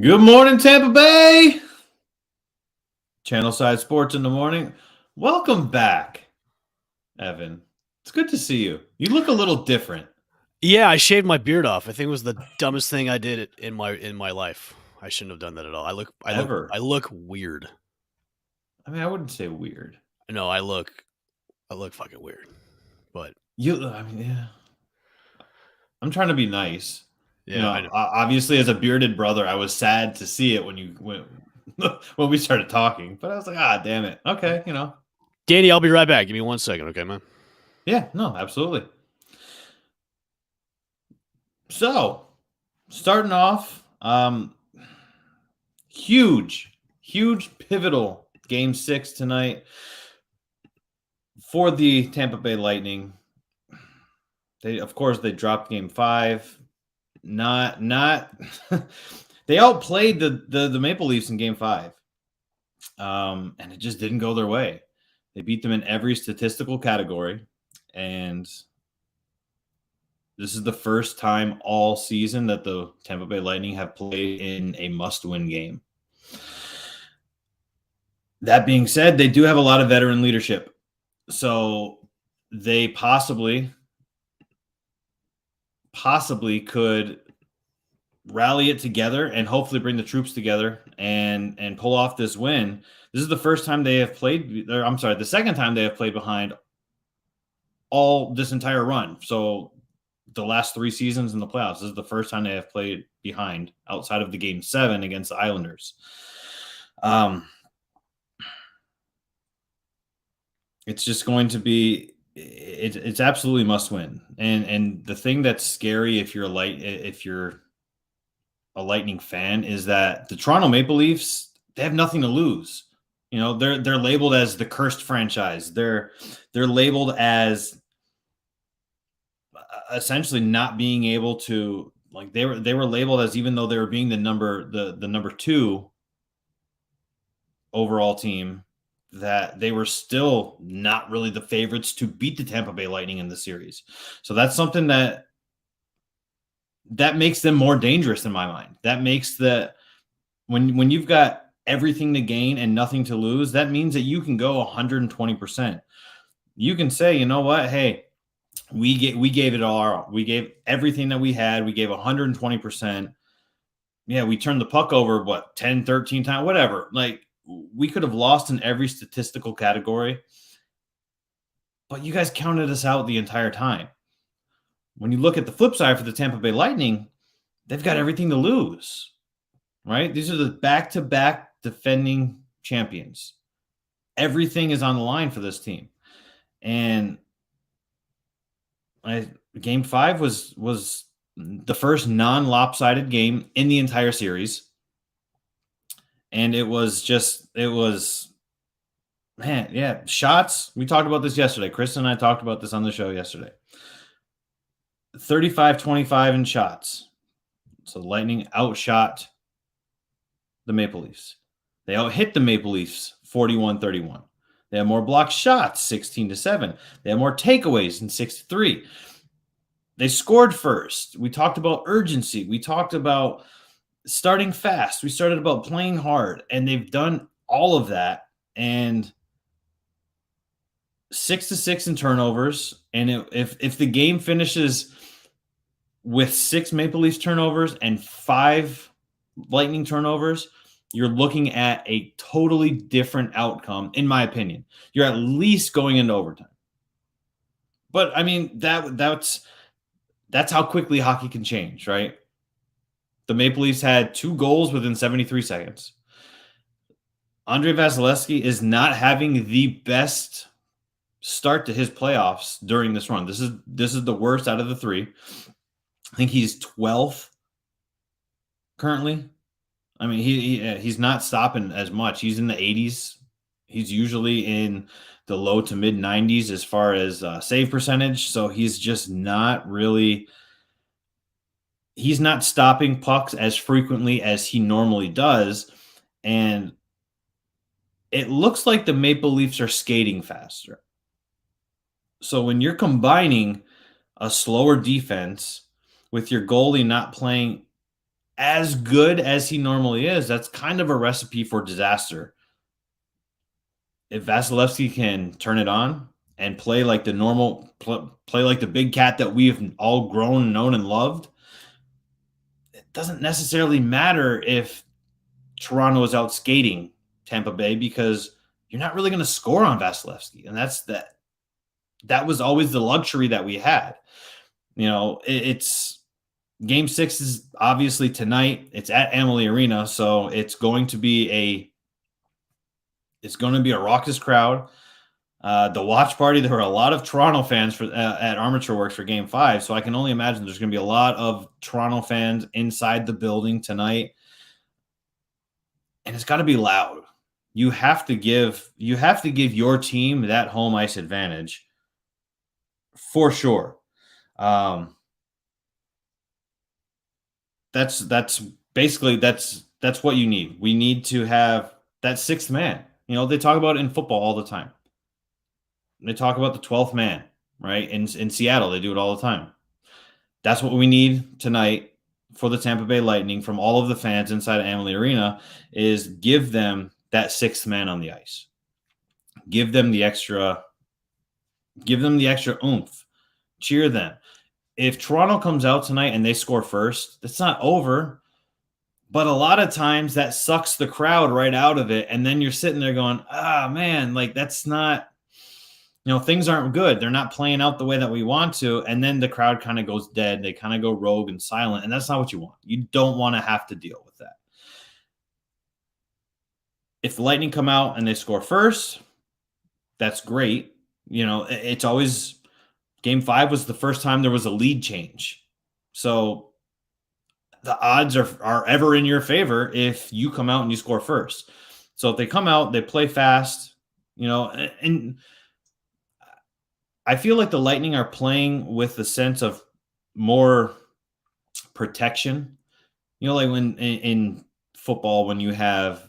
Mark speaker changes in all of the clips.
Speaker 1: Good morning, Tampa Bay. Channelside Sports in the morning. Welcome back, Evan. It's good to see you. You look a little different.
Speaker 2: Yeah, I shaved my beard off. I think it was the dumbest thing I did in my life. I shouldn't have done that at all.
Speaker 1: Ever.
Speaker 2: I look weird.
Speaker 1: I mean, I wouldn't say weird.
Speaker 2: No, I look fucking weird. But
Speaker 1: Yeah. I'm trying to be nice.
Speaker 2: yeah, I know.
Speaker 1: Obviously, as a bearded brother, I was sad to see it when we started talking. But I was like, damn it. Okay,
Speaker 2: Danny, I'll be right back. Give me 1 second, okay, man?
Speaker 1: Yeah, no, absolutely. So, starting off, huge pivotal game 6 tonight for the Tampa Bay Lightning. They dropped game 5. Not they outplayed the Maple Leafs in game 5. And it just didn't go their way. They beat them in every statistical category, and this is the first time all season that the Tampa Bay Lightning have played in a must-win game. That being said, they do have a lot of veteran leadership. So they possibly could rally it together and hopefully bring the troops together and pull off this win. This is the first time they have played, the second time they have played behind all this entire run. So the last 3 seasons in the playoffs, this is the first time they have played behind outside of the game 7 against the Islanders. It's just going to be it's absolutely must win. And the thing that's scary if you're a Lightning fan is that the Toronto Maple Leafs, they have nothing to lose. They're labeled as the cursed franchise. They're labeled as essentially not being able to, like, they were labeled as, even though they were being the number 2 overall team, that they were still not really the favorites to beat the Tampa Bay Lightning in the series. So that's something that makes them more dangerous in my mind. That makes when you've got everything to gain and nothing to lose, that means that you can go 120%. You can say, you know what? Hey, we gave it all. We gave everything that we had. We gave 120%. Yeah, we turned the puck over 10, 13 times, whatever. Like, we could have lost in every statistical category, but you guys counted us out the entire time. When you look at the flip side for the Tampa Bay Lightning, they've got everything to lose, right? These are the back-to-back defending champions. Everything is on the line for this team. And game 5 was the first non-lopsided game in the entire series. And it was shots. We talked about this yesterday. Chris and I talked about this on the show yesterday. 35-25 in shots. So the Lightning outshot the Maple Leafs. They out-hit the Maple Leafs 41-31. They have more blocked shots, 16-7. They have more takeaways in 6-3. They scored first. We talked about urgency. We talked about starting fast. We started about playing hard, and they've done all of that. And 6-6 in turnovers. And if the game finishes with 6 Maple Leafs turnovers and 5 Lightning turnovers, you're looking at a totally different outcome, in my opinion. You're at least going into overtime. But I mean, that's how quickly hockey can change, right? The Maple Leafs had 2 goals within 73 seconds. Andrei Vasilevskiy is not having the best start to his playoffs during this run. This is the worst out of the 3. I think he's 12th currently. I mean, he's not stopping as much. He's in the 80s. He's usually in the low to mid 90s as far as save percentage. So he's just not really. He's not stopping pucks as frequently as he normally does, and it looks like the Maple Leafs are skating faster. So when you're combining a slower defense with your goalie not playing as good as he normally is, that's kind of a recipe for disaster. If Vasilevsky can turn it on and play like the normal, play like the big cat that we've all grown, known, and loved, it doesn't necessarily matter if Toronto is out skating Tampa Bay because you're not really going to score on Vasilevsky. And that was always the luxury that we had. It's game 6 is obviously tonight. It's at Amalie Arena, so it's going to be a raucous crowd. The watch party, there were a lot of Toronto fans at Armature Works for game 5, so I can only imagine there's going to be a lot of Toronto fans inside the building tonight. And it's got to be loud. You have to give your team that home ice advantage for sure. That's basically that's what you need. We need to have that sixth man. They talk about it in football all the time. They talk about the 12th man, right? In Seattle, they do it all the time. That's what we need tonight for the Tampa Bay Lightning from all of the fans inside of Amalie Arena is give them that sixth man on the ice. Give them the extra oomph. Cheer them. If Toronto comes out tonight and they score first, that's not over. But a lot of times that sucks the crowd right out of it. And then you're sitting there going, man, like that's not, things aren't good. They're not playing out the way that we want to. And then the crowd kind of goes dead. They kind of go rogue and silent. And that's not what you want. You don't want to have to deal with that. If the Lightning come out and they score first, that's great. It's always game 5 was the first time there was a lead change. So the odds are ever in your favor if you come out and you score first. So if they come out, they play fast, and I feel like the Lightning are playing with a sense of more protection. Like when in football, when you have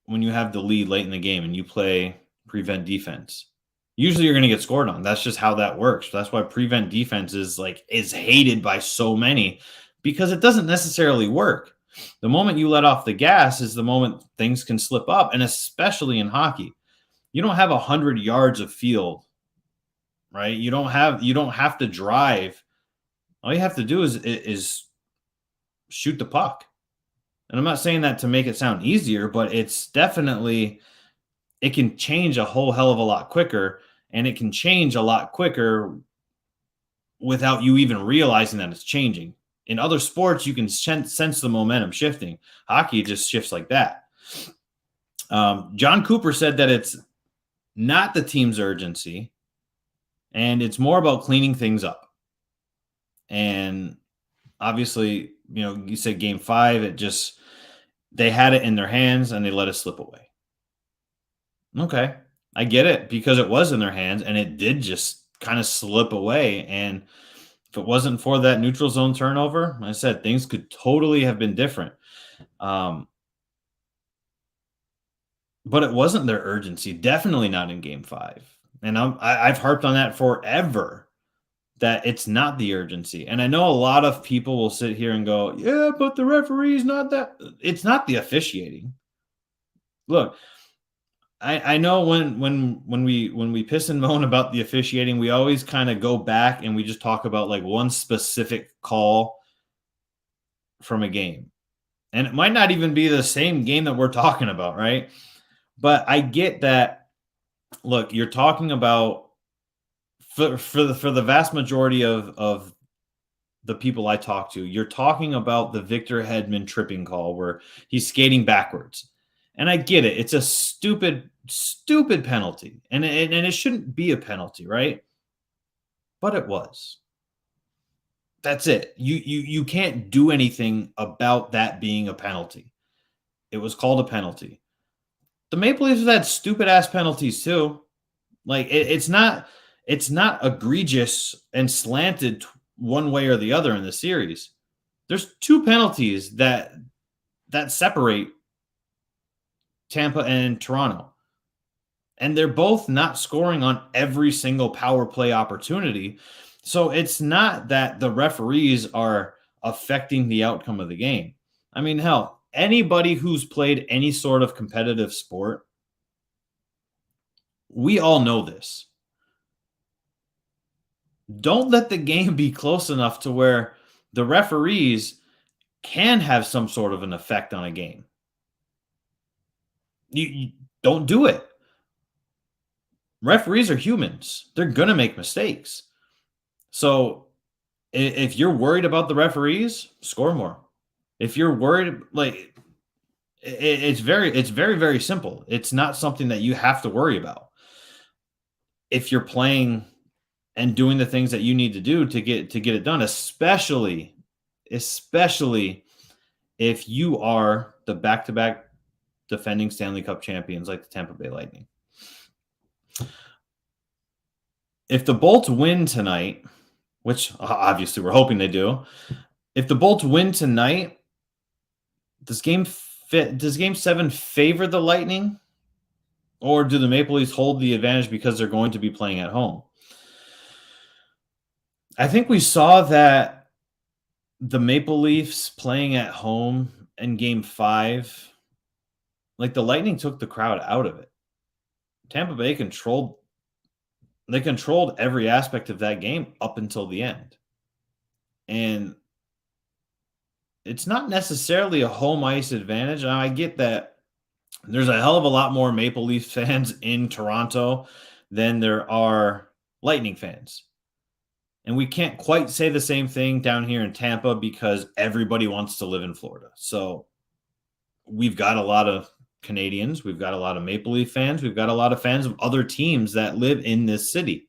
Speaker 1: the lead late in the game and you play prevent defense, usually you're going to get scored on. That's just how that works. That's why prevent defense is hated by so many because it doesn't necessarily work. The moment you let off the gas is the moment things can slip up, and especially in hockey. You don't have 100 yards of field, right? You don't have to drive. All you have to do is shoot the puck. And I'm not saying that to make it sound easier, but it's definitely, it can change a whole hell of a lot quicker, and it can change a lot quicker without you even realizing that it's changing. In other sports, you can sense the momentum shifting. Hockey just shifts like that. John Cooper said that it's not the team's urgency, and it's more about cleaning things up. And obviously, you said game 5, they had it in their hands and they let it slip away. Okay. I get it because it was in their hands and it did just kind of slip away. And if it wasn't for that neutral zone turnover, like I said, things could totally have been different. But it wasn't their urgency. Definitely not in game 5. And I've harped on that forever, that it's not the urgency. And I know a lot of people will sit here and go, yeah, but the referee's not that. It's not the officiating. Look, I know when we piss and moan about the officiating, we always kind of go back and we just talk about one specific call from a game. And it might not even be the same game that we're talking about, right? But I get that. Look, you're talking about for the vast majority of the people I talk to, you're talking about the Victor Hedman tripping call where he's skating backwards. And I get it. It's a stupid penalty. And it shouldn't be a penalty, right? But it was. That's it. You can't do anything about that being a penalty. It was called a penalty. The Maple Leafs have had stupid ass penalties too. It's not egregious and slanted one way or the other in the series. There's 2 penalties that separate Tampa and Toronto. And they're both not scoring on every single power play opportunity. So it's not that the referees are affecting the outcome of the game. I mean, hell, anybody who's played any sort of competitive sport, we all know this. Don't let the game be close enough to where the referees can have some sort of an effect on a game. You don't do it. Referees are humans. They're going to make mistakes. So if you're worried about the referees, score more. If you're worried, like, it's very, very simple. It's not something that you have to worry about. If you're playing and doing the things that you need to do to get it done, especially if you are the back-to-back defending Stanley Cup champions like the Tampa Bay Lightning. If the Bolts win tonight, which obviously we're hoping they do, if the Bolts win tonight, does Game 7 favor the Lightning, or do the Maple Leafs hold the advantage because they're going to be playing at home? I think we saw that the Maple Leafs playing at home in Game 5, like, the Lightning took the crowd out of it. Tampa Bay controlled every aspect of that game up until the end. And it's not necessarily a home ice advantage. Now, I get that there's a hell of a lot more Maple Leafs fans in Toronto than there are Lightning fans. And we can't quite say the same thing down here in Tampa because everybody wants to live in Florida. So we've got a lot of Canadians, we've got a lot of Maple Leaf fans, we've got a lot of fans of other teams that live in this city.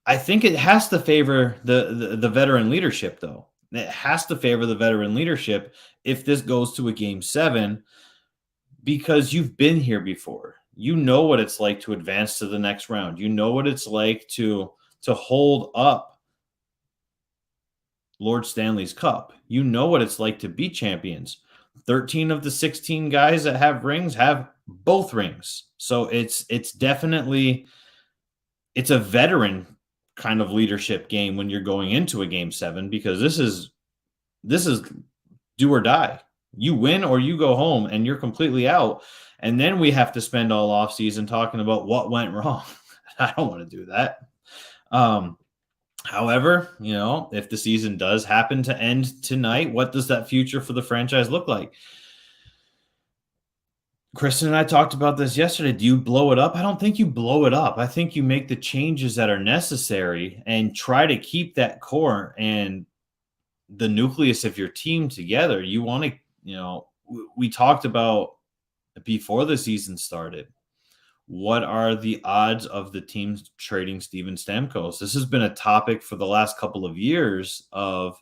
Speaker 1: I think it has to favor the veteran leadership, though. It has to favor the veteran leadership if this goes to a Game 7, because you've been here before. You know what it's like to advance to the next round. You know what it's like to hold up Lord Stanley's Cup. You know what it's like to be champions. 13 of the 16 guys that have rings have both rings. So it's definitely, it's a veteran kind of leadership game when you're going into a Game 7, because this is do or die. You win or you go home and you're completely out. And then we have to spend all offseason talking about what went wrong. I don't want to do that. However, if the season does happen to end tonight, what does that future for the franchise look like? Kristen and I talked about this yesterday. Do you blow it up? I don't think you blow it up. I think you make the changes that are necessary and try to keep that core and the nucleus of your team together. You want to, we talked about before the season started, what are the odds of the teams trading Steven Stamkos? This has been a topic for the last couple of years of,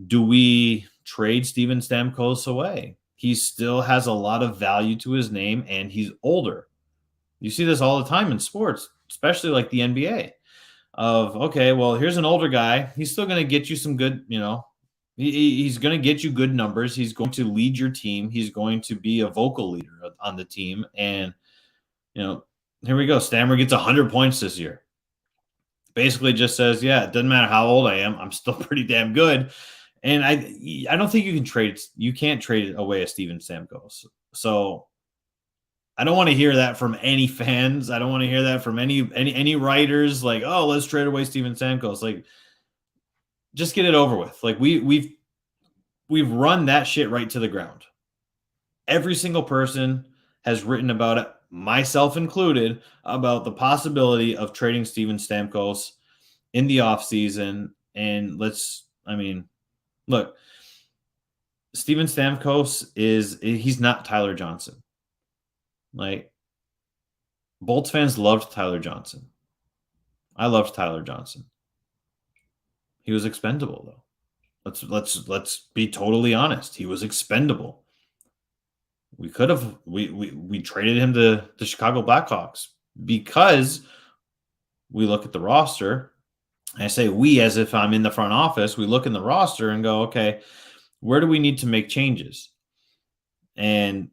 Speaker 1: do we trade Steven Stamkos away? He still has a lot of value to his name, and he's older. You see this all the time in sports, especially like the NBA, of, okay, well, here's an older guy. He's still going to get you some good, he's going to get you good numbers. He's going to lead your team. He's going to be a vocal leader on the team. And, here we go. Stammer gets 100 points this year. Basically just says, yeah, it doesn't matter how old I am. I'm still pretty damn good. And I don't think you can't trade away a Steven Stamkos. So I don't want to hear that from any fans. I don't want to hear that from any writers like, oh, let's trade away Steven Stamkos. Like, just get it over with. Like, we've run that shit right to the ground. Every single person has written about it, myself included, about the possibility of trading Steven Stamkos in the offseason. And look, Steven Stamkos he's not Tyler Johnson. Like, Bolts fans loved Tyler Johnson. I loved Tyler Johnson. He was expendable, though. Let's be totally honest. He was expendable. We could have we traded him to the Chicago Blackhawks because we look at the roster. And I say we as if I'm in the front office. We look in the roster and go, okay, where do we need to make changes? And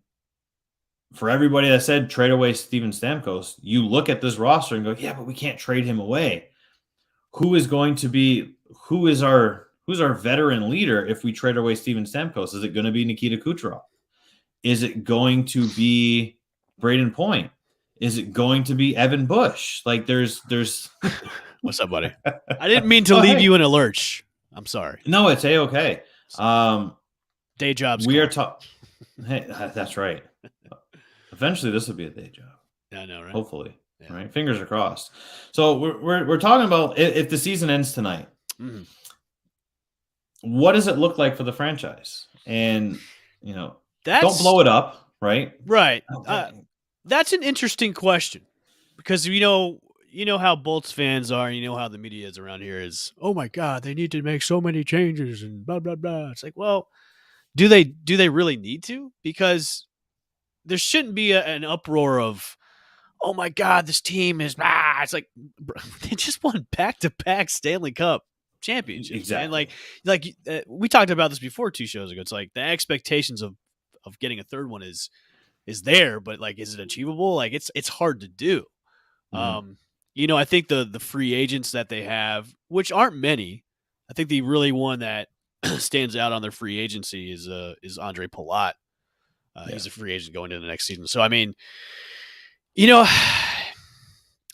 Speaker 1: for everybody that said trade away Steven Stamkos, you look at this roster and go, yeah, but we can't trade him away. Who is who's our veteran leader if we trade away Steven Stamkos? Is it going to be Nikita Kucherov? Is it going to be Braden Point? Is it going to be Evan Bush? Like there's
Speaker 2: What's up, buddy? I didn't mean to leave you in a lurch. I'm sorry.
Speaker 1: No, it's okay.
Speaker 2: Day jobs.
Speaker 1: We are talking. Hey, that's right. Eventually, this will be a day job.
Speaker 2: Yeah, I know, right?
Speaker 1: Hopefully, right? Fingers are crossed. So we're talking about if the season ends tonight. Mm-hmm. What does it look like for the franchise? And don't blow it up, right?
Speaker 2: Right. That's an interesting question because you know how Bolts fans are. You know how the media is around here. Is, oh my God, they need to make so many changes and blah blah blah. It's like, well, do they really need to? Because there shouldn't be an uproar of, oh my God, this team is It's like they just won back-to-back Stanley Cup championships.
Speaker 1: Exactly.
Speaker 2: And we talked about this before 2 shows ago. It's like the expectations of getting a third one is there, but like, is it achievable? Like it's hard to do. Mm-hmm. I think the free agents that they have, which aren't many, I think the really one that stands out on their free agency is Andre Palat. He's a free agent going into the next season. So, I mean,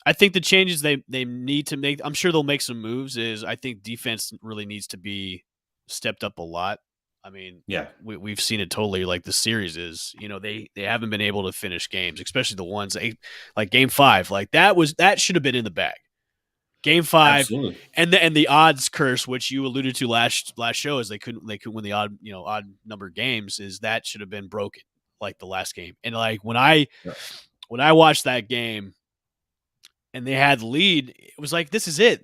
Speaker 2: I think the changes they need to make, I'm sure they'll make some moves, is I think defense really needs to be stepped up a lot. I mean, we've seen it totally. Like the series is, they haven't been able to finish games, especially the ones like Game 5. Like that should have been in the bag. Game 5, absolutely. and the odds curse, which you alluded to last show, is they couldn't win the odd number of games. Is that should have been broken like the last game. And like when I watched that game and they had the lead, it was like, this is it.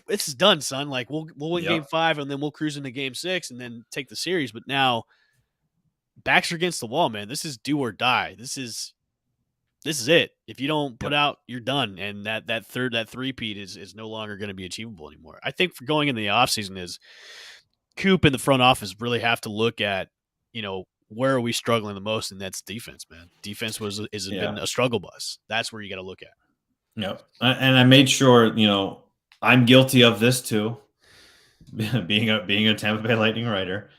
Speaker 2: This is done, son. Like we'll win Game 5 and then we'll cruise into Game 6 and then take the series. But now backs are against the wall, man. This is do or die. This is it. If you don't put out, you're done. And that three-peat is no longer going to be achievable anymore. I think for going into the offseason is Coop and the front office really have to look at, where are we struggling the most? And that's defense, man. Defense been a struggle bus. That's where you got to look at.
Speaker 1: Yeah. And I made sure, I'm guilty of this too. being a Tampa Bay Lightning writer.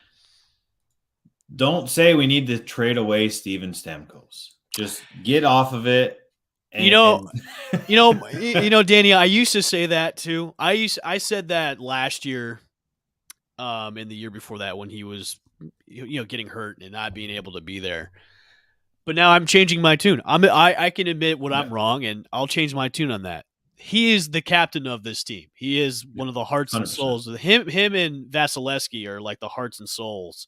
Speaker 1: Don't say we need to trade away Steven Stamkos. Just get off of it.
Speaker 2: And, Danny, I used to say that too. I said that last year, and the year before that when he was, getting hurt and not being able to be there. But now I'm changing my tune. I can admit when I'm wrong, and I'll change my tune on that. He is the captain of this team. He is one of the hearts 100%. And souls. Him and Vasilevsky are like the hearts and souls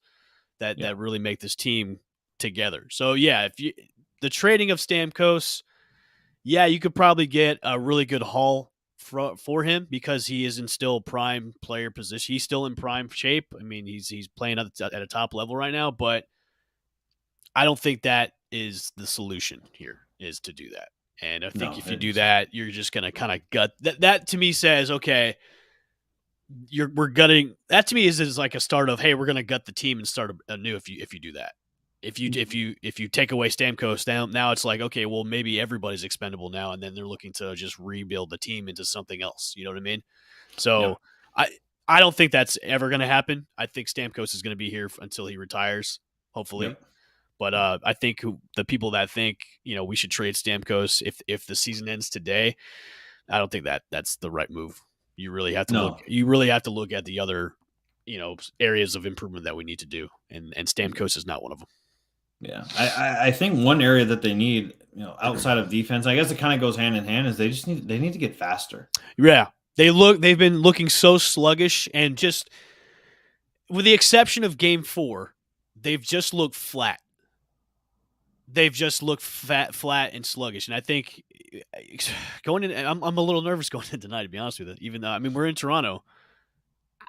Speaker 2: that really make this team together. So the trading of Stamkos, you could probably get a really good haul for him because he is in still prime player position. He's still in prime shape. I mean, he's playing at a top level right now, but I don't think that is the solution here, is to do that. And I think if you do that, you're just going to kind of gut that to me says, okay, we're gutting. That to me is like a start of, hey, we're going to gut the team and start anew if you do that. If you take away Stamkos, now it's like, okay, well, maybe everybody's expendable now, and then they're looking to just rebuild the team into something else. You know what I mean? So I don't think that's ever going to happen. I think Stamkos is going to be here until he retires, hopefully. Yep. But I think the people that think we should trade Stamkos if the season ends today, I don't think that's the right move. You really have to look. You really have to look at the other areas of improvement that we need to do, and Stamkos is not one of them.
Speaker 1: Yeah, I think one area that they need, outside of defense, I guess it kind of goes hand in hand, is they need to get faster.
Speaker 2: Yeah, they've been looking so sluggish, and just with the exception of Game 4, they've just looked flat. They've just looked flat and sluggish, and I think going in, I'm a little nervous going in tonight, to be honest with you. Even though we're in Toronto,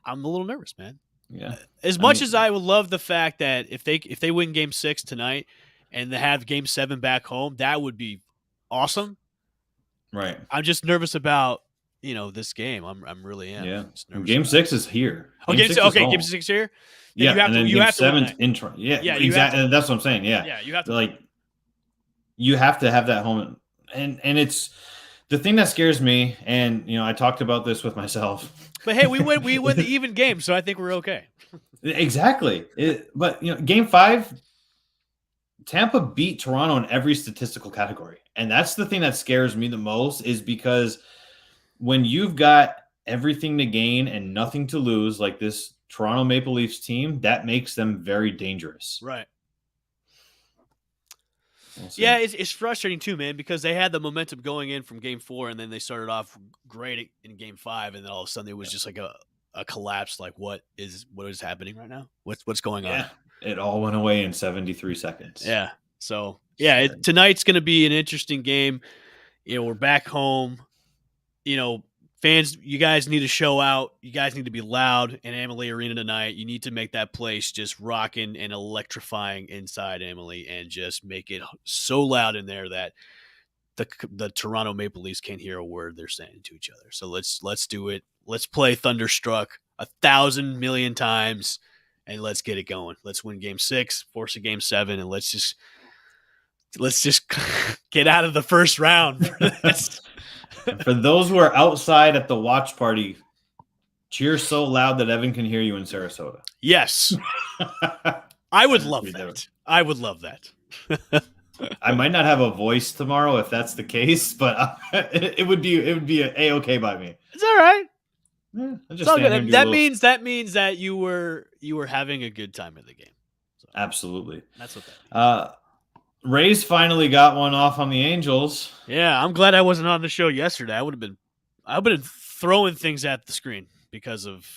Speaker 2: I'm a little nervous, man.
Speaker 1: Yeah.
Speaker 2: As much as I would love the fact that if they win Game 6 tonight and they have Game 7 back home, that would be awesome.
Speaker 1: Right.
Speaker 2: I'm just nervous about this game. I'm really am.
Speaker 1: Yeah. Game 6 is here.
Speaker 2: Game 6 here.
Speaker 1: Yeah.
Speaker 2: You have
Speaker 1: and then
Speaker 2: Game
Speaker 1: 7's in Toronto. Yeah. Exactly. And that's what I'm saying. Yeah.
Speaker 2: Yeah. You have to
Speaker 1: you have to have that home, and it's The thing that scares me, and I talked about this with myself.
Speaker 2: But hey, we win the even game, so I think we're okay.
Speaker 1: Exactly. But Game 5, Tampa beat Toronto in every statistical category, and that's the thing that scares me the most. Is because when you've got everything to gain and nothing to lose, like this Toronto Maple Leafs team, that makes them very dangerous.
Speaker 2: Right.
Speaker 1: We'll
Speaker 2: Yeah, it's frustrating too, man, because they had the momentum going in from Game 4, and then they started off great in Game 5, and then all of a sudden it was just like a collapse. Like, what is happening right now? What's going on?
Speaker 1: It all went away in 73 seconds.
Speaker 2: Yeah. So yeah, tonight's going to be an interesting game. We're back home. Fans, you guys need to show out. You guys need to be loud in Amalie Arena tonight. You need to make that place just rocking and electrifying inside Amalie, and just make it so loud in there that the Toronto Maple Leafs can't hear a word they're saying to each other. So let's do it. Let's play Thunderstruck 1,000 million times, and let's get it going. Let's win Game 6, force a Game 7, and let's just get out of the first round.
Speaker 1: For those who are outside at the watch party, cheer so loud that Evan can hear you in Sarasota.
Speaker 2: Yes. I would love that. I would love that.
Speaker 1: I might not have a voice tomorrow if that's the case, but it would be a-okay by me.
Speaker 2: It's all right.
Speaker 1: Yeah,
Speaker 2: it's all good. That means that you were having a good time in the game. So,
Speaker 1: absolutely.
Speaker 2: That's what that means.
Speaker 1: Rays finally got one off on the Angels.
Speaker 2: Yeah, I'm glad I wasn't on the show yesterday. I would have been throwing things at the screen because of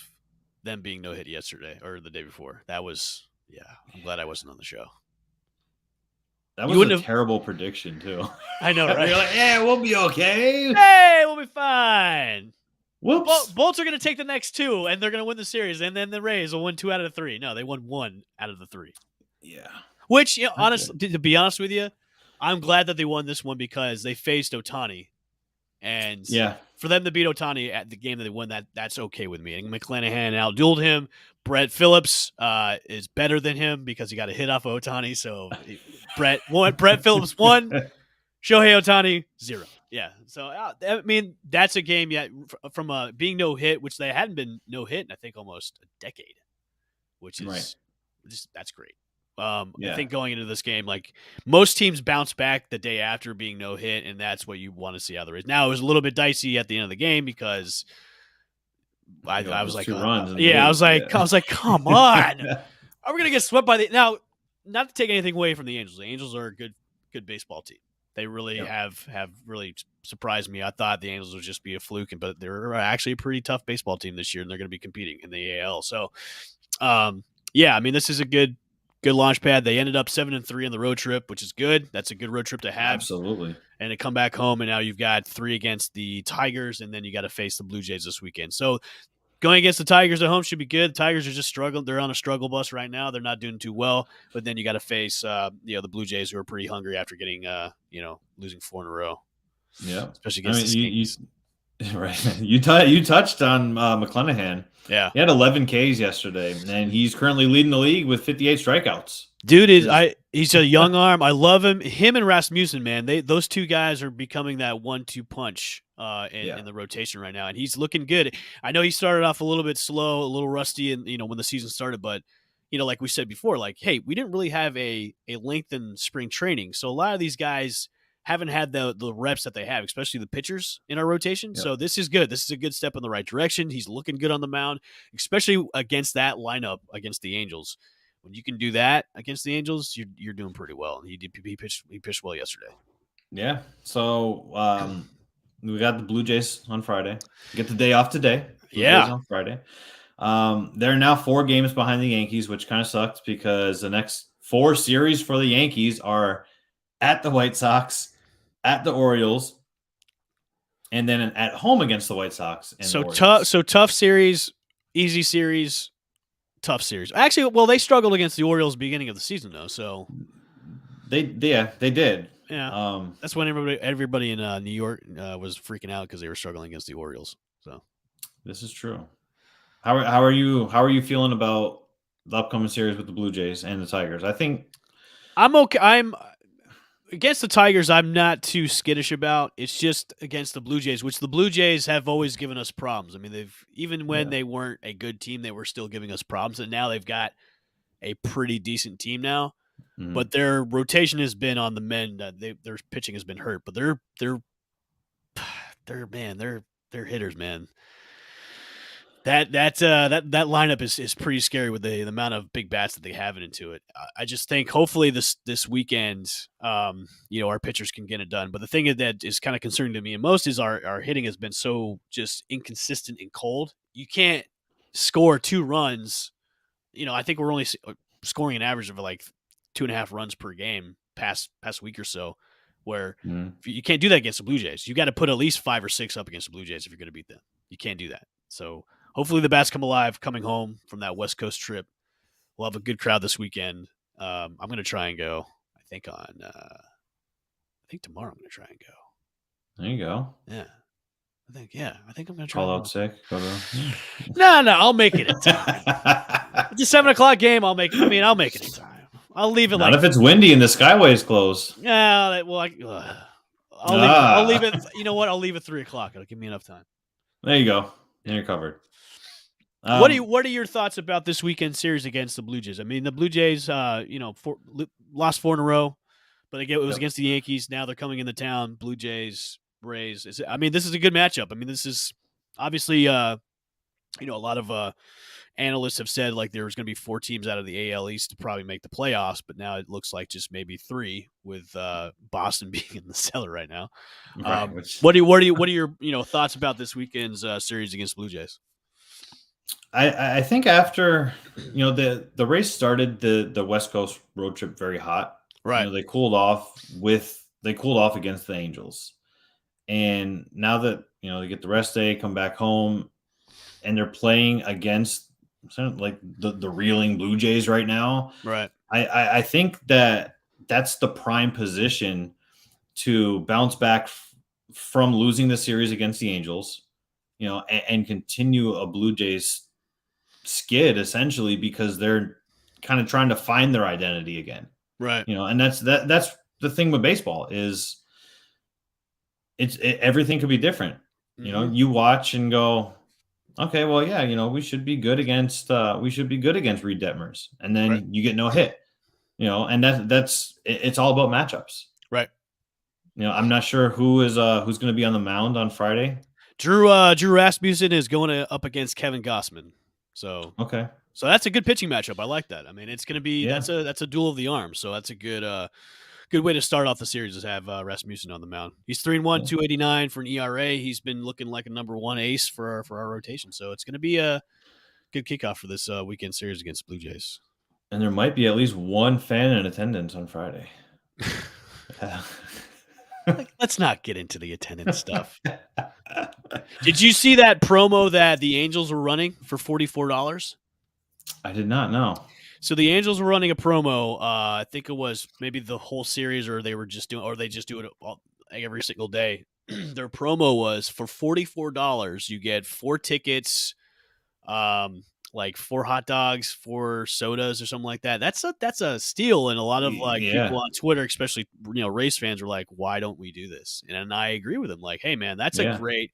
Speaker 2: them being no hit yesterday or the day before. I'm glad I wasn't on the show.
Speaker 1: That was a terrible prediction too.
Speaker 2: I know, right?
Speaker 1: You're like, yeah, we'll be okay.
Speaker 2: Hey, we'll be fine.
Speaker 1: Whoops.
Speaker 2: Bolts are going to take the next 2, and they're going to win the series, and then the Rays will win 2 out of the 3. No, they won 1 out of the 3.
Speaker 1: Yeah.
Speaker 2: Which, honestly, to be honest with you, I'm glad that they won this one because they faced Ohtani. And for them to beat Ohtani at the game that they won, that's okay with me. And McClanahan outdueled him. Brett Phillips is better than him because he got a hit off of Ohtani. So Brett Phillips 1, Shohei Ohtani 0. Yeah. So, I mean, that's a game from being no hit, which they hadn't been no hit in, I think, almost a decade, which is that's great. I think going into this game, like most teams bounce back the day after being no hit, and that's what you want to see out of the Rays. Now it was a little bit dicey at the end of the game because I was like, I was like, come on, are we gonna get swept by the now? Not to take anything away from the Angels. The Angels are a good baseball team. They really have really surprised me. I thought the Angels would just be a fluke, but they're actually a pretty tough baseball team this year, and they're going to be competing in the AL. So, I mean, this is a good launch pad. They ended up 7-3 on the road trip, which is good. That's a good road trip to have.
Speaker 1: Absolutely.
Speaker 2: And to come back home, and now you've got 3 against the Tigers, and then you got to face the Blue Jays this weekend. So going against the Tigers at home should be good. The Tigers are just struggling. They're on a struggle bus right now. They're not doing too well. But then you got to face the Blue Jays, who are pretty hungry after getting losing 4 in a row.
Speaker 1: Yeah,
Speaker 2: especially against the Yankees.
Speaker 1: Right. You touched on McClanahan.
Speaker 2: Yeah.
Speaker 1: He had 11 Ks yesterday, and he's currently leading the league with 58 strikeouts.
Speaker 2: Dude he's a young arm. I love him. Him and Rasmussen, man. Those 2 guys are becoming that 1-2 punch in the rotation right now, and he's looking good. I know he started off a little bit slow, a little rusty, and when the season started, but like we said before, like, hey, we didn't really have a lengthened spring training, so a lot of these guys haven't had the reps that they have, especially the pitchers in our rotation. Yep. So this is good. This is a good step in the right direction. He's looking good on the mound, especially against that lineup against the Angels. When you can do that against the Angels, you're doing pretty well. He pitched well yesterday.
Speaker 1: Yeah. So we got the Blue Jays on Friday. Get the day off today. Blue Jays on Friday. They're now 4 games behind the Yankees, which kind of sucks because the next 4 series for the Yankees are at the White Sox, at the Orioles, and then at home against the White Sox. And
Speaker 2: tough series, easy series, tough series. Actually, well, they struggled against the Orioles beginning of the season, though. So
Speaker 1: they did.
Speaker 2: Yeah, that's when everybody in New York was freaking out because they were struggling against the Orioles. So
Speaker 1: this is true. How are you feeling about the upcoming series with the Blue Jays and the Tigers? I think
Speaker 2: I'm okay. against the Tigers, I'm not too skittish about. It's just against the Blue Jays, which the Blue Jays have always given us problems. I mean, they've even when
Speaker 1: Yeah.
Speaker 2: they weren't a good team, they were still giving us problems, and now they've got a pretty decent team now.
Speaker 1: Mhm.
Speaker 2: But their rotation has been on the mend. Their pitching has been hurt, but they're hitters, man. That lineup is pretty scary with the amount of big bats that they have into it. I just think hopefully this weekend, our pitchers can get it done. But the thing that is kind of concerning to me most is our hitting has been so just inconsistent and cold. You can't score 2 runs. I think we're only scoring an average of like 2.5 runs per game past week or so. Where
Speaker 1: Mhm.
Speaker 2: you can't do that against the Blue Jays. You got to put at least 5 or 6 up against the Blue Jays if you're going to beat them. You can't do that. So hopefully the bats come alive coming home from that West Coast trip. We'll have a good crowd this weekend. I'm going to try and go. I think tomorrow I'm going to try and go.
Speaker 1: There you go.
Speaker 2: Yeah. I think I'm going to try
Speaker 1: Call
Speaker 2: and
Speaker 1: out
Speaker 2: go.
Speaker 1: sick. Go to.
Speaker 2: No, I'll make it in time. It's a 7:00 game. I'll make it in time. I'll leave it
Speaker 1: Not if it's windy and the skyways close.
Speaker 2: Yeah, well, I'll leave it. You know what? I'll leave it 3:00. It'll give me enough time.
Speaker 1: There you go. Then you're covered.
Speaker 2: What are your thoughts about this weekend series against the Blue Jays? I mean, the Blue Jays, lost 4 in a row, but again, it was against the Yankees. Now they're coming into town. Blue Jays, Rays. This is a good matchup. I mean, this is obviously, a lot of analysts have said like there was going to be 4 teams out of the AL East to probably make the playoffs, but now it looks like just maybe 3 with Boston being in the cellar right now.
Speaker 1: Right,
Speaker 2: what are your thoughts about this weekend's series against Blue Jays?
Speaker 1: I think after the race started the West Coast road trip very hot.
Speaker 2: Right.
Speaker 1: They cooled off against the Angels, and now that they get the rest day, come back home, and they're playing against like the reeling Blue Jays right now.
Speaker 2: Right.
Speaker 1: I think that's the prime position to bounce back from losing the series against the Angels, and continue a Blue Jays skid essentially because they're kind of trying to find their identity again.
Speaker 2: Right.
Speaker 1: And that's the thing with baseball is everything could be different.
Speaker 2: Mm-hmm.
Speaker 1: You watch and go, okay, well, yeah, we should be good against Reed Detmers, and then you get no hit, and it's all about matchups.
Speaker 2: Right.
Speaker 1: I'm not sure who's going to be on the mound on Friday.
Speaker 2: Drew Rasmussen is going up against Kevin Gossman. So
Speaker 1: okay.
Speaker 2: So that's a good pitching matchup. I like that. I mean, it's going to be
Speaker 1: Yeah.
Speaker 2: that's a duel of the arms. So that's a good way to start off the series is have Rasmussen on the mound. He's 3-1, 289 for an ERA. He's been looking like a number 1 ace for our rotation. So it's going to be a good kickoff for this weekend series against Blue Jays.
Speaker 1: And there might be at least one fan in attendance on Friday.
Speaker 2: Let's not get into the attendance stuff. Did you see that promo that the Angels were running for $44?
Speaker 1: I did not know.
Speaker 2: So the Angels were running a promo. I think it was maybe the whole series, or they just do it every single day. Their promo was for $44. You get 4 tickets, like 4 hot dogs, 4 sodas, or something like that. That's a steal, and a lot of people on Twitter, especially race fans, are like, "Why don't we do this?" And I agree with them. Like, hey man, that's a great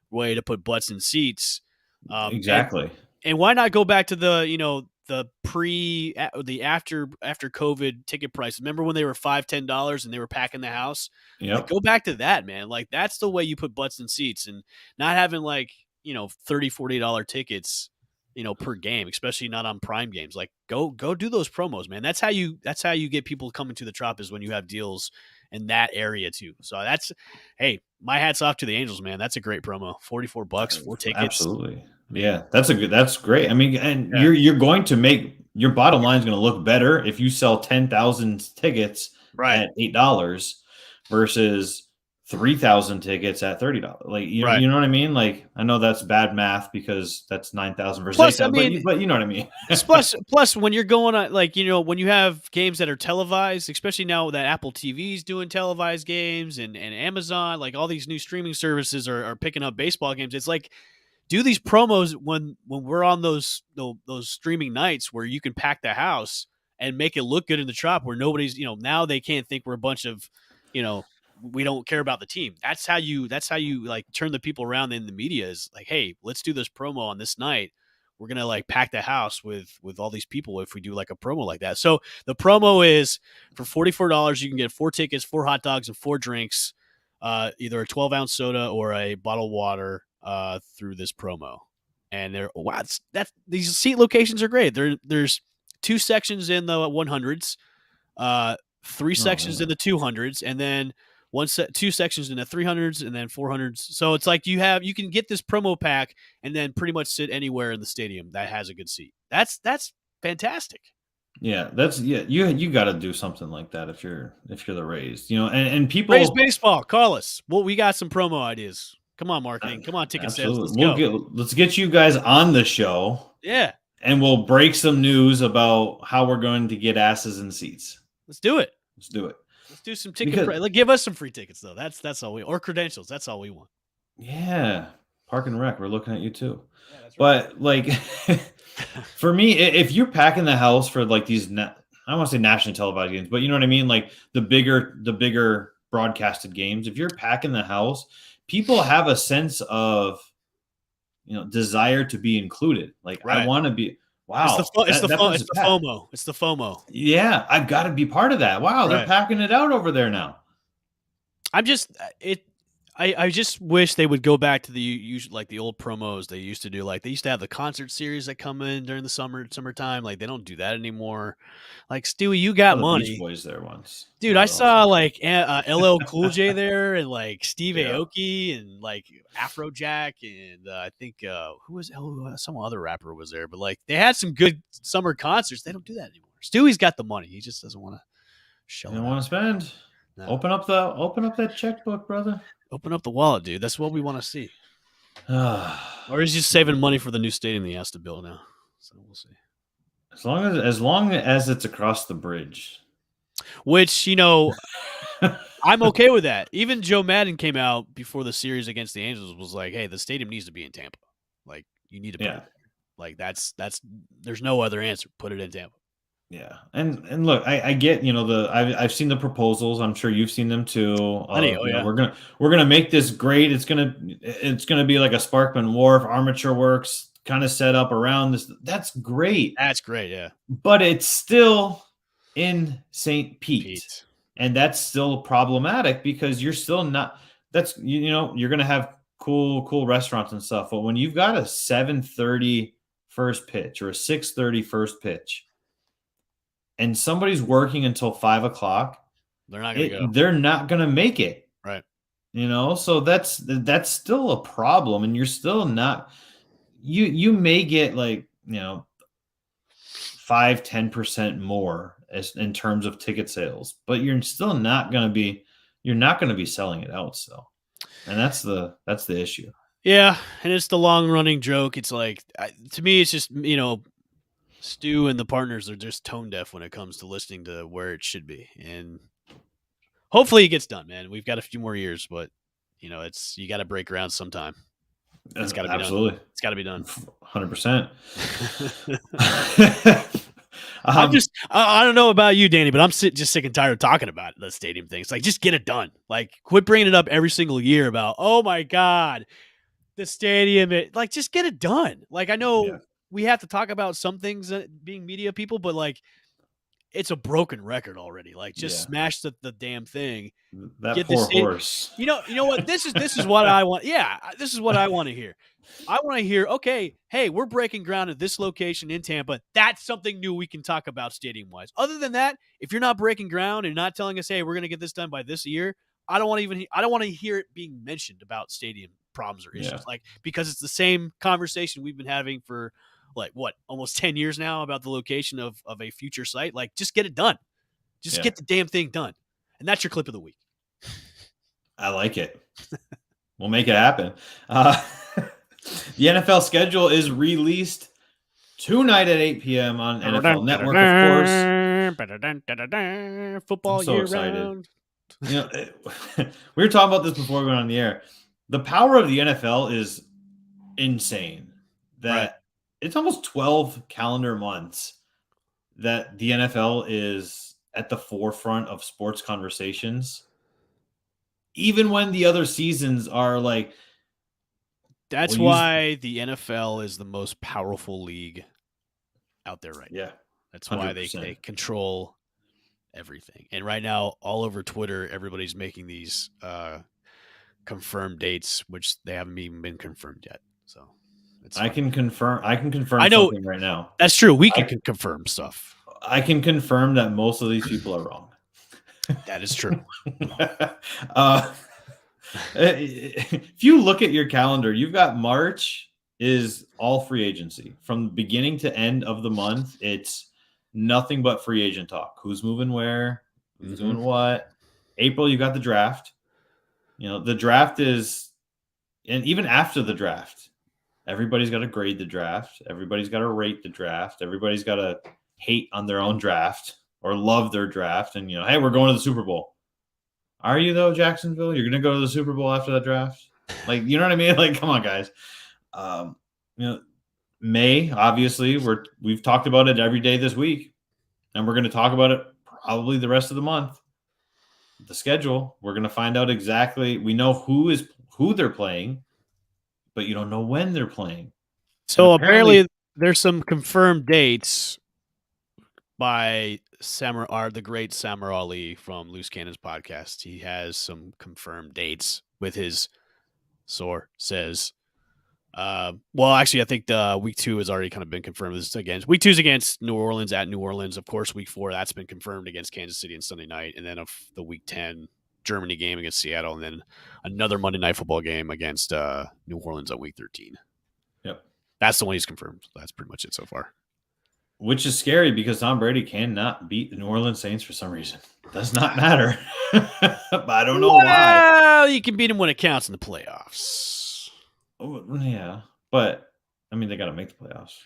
Speaker 2: way to put butts in seats.
Speaker 1: Exactly.
Speaker 2: And why not go back to the after COVID ticket price? Remember when they were $5-10 and they were packing the house?
Speaker 1: Yep.
Speaker 2: Like, go back to that, man. Like, that's the way you put butts in seats, and not having $30, $40 tickets, per game, especially not on prime games. Like, go do those promos, man. That's how you get people coming to the Trop, is when you have deals in that area too. So hey, my hat's off to the Angels, man. That's a great promo. $44, 4 tickets.
Speaker 1: Absolutely. Yeah, that's great. I mean, and you're going to make your bottom line is going to look better if you sell 10,000 tickets at $8 versus 3,000 tickets at $30. Like, you know what I mean? Like, I know that's bad math because that's 9,000 versus 8,000, but you know what I mean?
Speaker 2: plus when you're going on, when you have games that are televised, especially now that Apple TV's doing televised games and Amazon, like all these new streaming services are picking up baseball games. It's like, do these promos when we're on those streaming nights where you can pack the house and make it look good in the Trop where nobody's, now they can't think we're a bunch of, we don't care about the team. That's how you like turn the people around in the media is like, hey, let's do this promo on this night. We're going to like pack the house with all these people if we do like a promo like that. So the promo is for $44, you can get 4 tickets, 4 hot dogs, and 4 drinks, either a 12-ounce soda or a bottle of water through this promo. And these seat locations are great. There's 2 sections in the 100s, 3 sections in the 200s, and then 2 sections in the 300s, and then 400s. So it's like you can get this promo pack and then pretty much sit anywhere in the stadium that has a good seat. That's fantastic.
Speaker 1: Yeah, you got to do something like that if you're the Rays, and people
Speaker 2: Rays baseball, Carlos. Well, we got some promo ideas. Come on, marketing. Come on, ticket sales.
Speaker 1: Let's get you guys on the show.
Speaker 2: Yeah.
Speaker 1: And we'll break some news about how we're going to get asses in seats.
Speaker 2: Let's do it.
Speaker 1: Let's do it.
Speaker 2: Let's do some ticket. Give us some free tickets though. That's all or credentials. That's all we want.
Speaker 1: Yeah, Park and Rec. We're looking at you too.
Speaker 2: Yeah, that's
Speaker 1: right. But like, for me, if you're packing the house for like these, I don't want to say nationally televised games, but you know what I mean, like the bigger broadcasted games. If you're packing the house, people have a sense of desire to be included. Like I want to be. Wow,
Speaker 2: it's the FOMO. It's the FOMO.
Speaker 1: Yeah, I've got to be part of that. Wow, they're packing it out over there now.
Speaker 2: I just wish they would go back to the old promos they used to do. Like they used to have the concert series that come in during the summertime. Like they don't do that anymore. Like Stewie, you got money.
Speaker 1: Beach Boys there once,
Speaker 2: dude. I saw like LL Cool J there, and like Steve Aoki, and like Afrojack, and I think some other rapper was there. But like they had some good summer concerts. They don't do that anymore. Stewie's got the money. He just doesn't want to shell it out.
Speaker 1: Don't want to spend. No. Open up that checkbook, brother.
Speaker 2: Open up the wallet, dude. That's what we want to see. Or he's just saving money for the new stadium he has to build now. So we'll see.
Speaker 1: As long as it's across the bridge.
Speaker 2: Which, I'm okay with that. Even Joe Madden came out before the series against the Angels was like, hey, the stadium needs to be in Tampa. Like, you need to put it there. Like, there's no other answer. Put it in Tampa.
Speaker 1: Yeah, and look, I get I've seen the proposals. I'm sure you've seen them too. We're gonna make this great. It's gonna be like a Sparkman Wharf armature works kind of set up around this. That's great.
Speaker 2: That's great. Yeah,
Speaker 1: but it's still in St. Pete, and that's still problematic because you're still not. That's you're gonna have cool restaurants and stuff, but when you've got a 7:30 first pitch or a 6:30 first pitch. And somebody's working until 5 o'clock,
Speaker 2: they're not going to go.
Speaker 1: They're not going to make it.
Speaker 2: Right.
Speaker 1: So that's still a problem. And you're still not, you may get like, 5-10% more in terms of ticket sales, but you're still not going to be selling it out still. And that's the issue.
Speaker 2: Yeah. And it's the long running joke. It's like, to me, it's just, Stu and the partners are just tone deaf when it comes to listening to where it should be. And hopefully it gets done, man. We've got a few more years, but you got to break ground sometime. It's got to be done. It's got to be done.
Speaker 1: 100%.
Speaker 2: I don't know about you, Danny, but I'm just sick and tired of talking about the stadium things. Like, just get it done. Like, quit bringing it up every single year about, oh my God, the stadium. Just get it done. Like, I know. Yeah. We have to talk about some things being media people, but like it's a broken record already. Like just smash the damn thing.
Speaker 1: That poor horse.
Speaker 2: You know what? This is what I want. Yeah, this is what I want to hear. I want to hear, okay, hey, we're breaking ground at this location in Tampa. That's something new we can talk about stadium-wise. Other than that, if you're not breaking ground and not telling us, hey, we're going to get this done by this year, I don't want to hear it being mentioned about stadium problems or issues. Like, because it's the same conversation we've been having for almost 10 years now about the location of a future site. Like, just get it done. Just get the damn thing done. And that's your clip of the week.
Speaker 1: I like it. We'll make it happen. The NFL schedule is released tonight at 8 p.m. on NFL Network, of
Speaker 2: course. Football year round.
Speaker 1: We were talking about this before we went on the air. The power of the NFL is insane. It's almost 12 calendar months that the NFL is at the forefront of sports conversations, even when the other seasons are like.
Speaker 2: That's
Speaker 1: We'll use
Speaker 2: why the NFL is the most powerful league out there right now.
Speaker 1: Yeah,
Speaker 2: That's why they
Speaker 1: 100%.
Speaker 2: control everything. And right now, all over Twitter, everybody's making these confirmed dates, which they haven't even been confirmed yet. So it's
Speaker 1: I
Speaker 2: fine.
Speaker 1: can confirm
Speaker 2: I know
Speaker 1: something right now.
Speaker 2: that's true. We can confirm stuff.
Speaker 1: I can confirm that most of these people are wrong.
Speaker 2: That is true.
Speaker 1: If you look at your calendar, you've got March is all free agency. From beginning to end of the month, it's nothing but free agent talk. Who's moving where? Who's doing what? April, you got the draft. The draft is, and even after the draft, everybody's got to grade the draft. Everybody's got to rate the draft. Everybody's got to hate on their own draft or love their draft. And, hey, we're going to the Super Bowl. Are you, though, Jacksonville? You're going to go to the Super Bowl after that draft? Like, you know what I mean? Like, come on, guys. May, obviously, we've talked about it every day this week, and we're going to talk about it probably the rest of the month. The schedule, we're going to find out exactly. We know who they're playing, but you don't know when they're playing.
Speaker 2: So apparently there's some confirmed dates by the great Samar Ali from Loose Cannons podcast. He has some confirmed dates with his sources. Well, actually, I think the week 2 has already kind of been confirmed. Week 2 is against New Orleans at New Orleans. Of course, week 4 that's been confirmed against Kansas City on Sunday night, and then of the week 10 Germany game against Seattle, and then another Monday Night Football game against New Orleans on week 13.
Speaker 1: Yep,
Speaker 2: that's the one he's confirmed. That's pretty much it so far.
Speaker 1: Which is scary because Tom Brady cannot beat the New Orleans Saints for some reason. Does not matter. But I don't know why.
Speaker 2: Well, you can beat him when it counts in the playoffs.
Speaker 1: Oh, yeah, but I mean, they got to make the playoffs.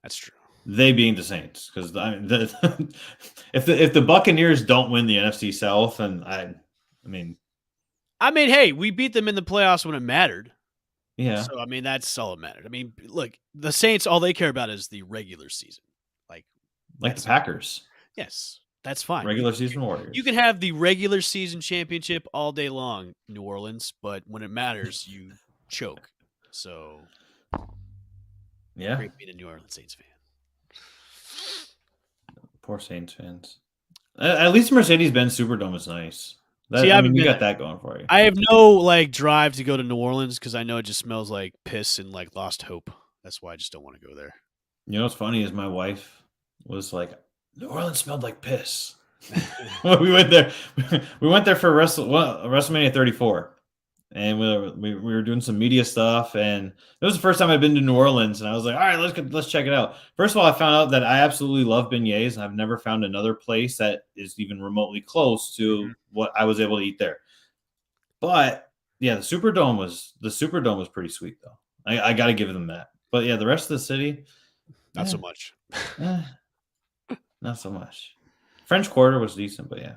Speaker 2: That's true.
Speaker 1: They being the Saints, because if the Buccaneers don't win the NFC South, and I mean,
Speaker 2: hey, we beat them in the playoffs when it mattered.
Speaker 1: Yeah.
Speaker 2: So I mean, that's all that mattered. I mean, look, the Saints, all they care about is the regular season, like
Speaker 1: the Packers.
Speaker 2: Yes, that's fine.
Speaker 1: Regular season Warriors.
Speaker 2: You can have the regular season championship all day long, New Orleans, but when it matters, you choke. So,
Speaker 1: yeah,
Speaker 2: great being a New Orleans Saints fan.
Speaker 1: Poor Saints fans. At least Mercedes-Benz Superdome is nice. You got that going for you.
Speaker 2: I have no drive to go to New Orleans because I know it just smells like piss and lost hope. That's why I just don't want to go there.
Speaker 1: You know what's funny is my wife was like, New Orleans smelled like piss. We went there. We went there for WrestleMania 34. And we were doing some media stuff, and it was the first time I'd been to New Orleans, and I was like, all right, let's check it out. First of all, I found out that I absolutely love beignets, and I've never found another place that is even remotely close to what I was able to eat there. But yeah, the Superdome was pretty sweet though. I got to give them that. But yeah, the rest of the city,
Speaker 2: not so much.
Speaker 1: Not so much. French Quarter was decent, but yeah.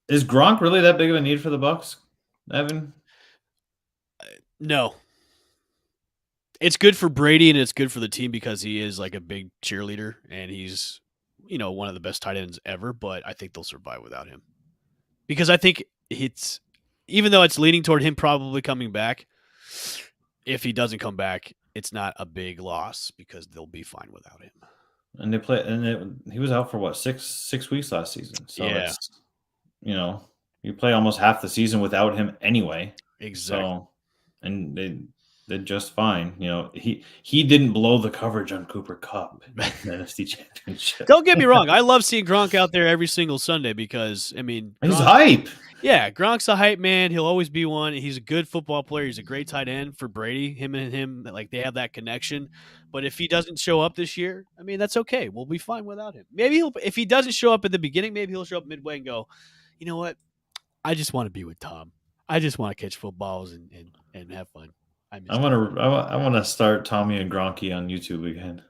Speaker 1: Is Gronk really that big of a need for the Bucs, Evan?
Speaker 2: No. It's good for Brady and it's good for the team because he is a big cheerleader and he's, one of the best tight ends ever, but I think they'll survive without him. Because I think even though it's leaning toward him probably coming back, if he doesn't come back, it's not a big loss because they'll be fine without him.
Speaker 1: And he was out for what, 6 weeks last season. So
Speaker 2: yeah.
Speaker 1: You play almost half the season without him anyway.
Speaker 2: Exactly.
Speaker 1: So, and they did just fine. He didn't blow the coverage on Cooper Kupp in the NFC Championship.
Speaker 2: Don't get me wrong. I love seeing Gronk out there every single Sunday because, Gronk,
Speaker 1: he's hype.
Speaker 2: Yeah, Gronk's a hype man. He'll always be one. He's a good football player. He's a great tight end for Brady. Him, they have that connection. But if he doesn't show up this year, that's okay. We'll be fine without him. Maybe if he doesn't show up at the beginning, maybe he'll show up midway and go, you know what? I just want to be with Tom. I just want to catch footballs and have fun. I
Speaker 1: want to start Tommy and Gronky on YouTube again.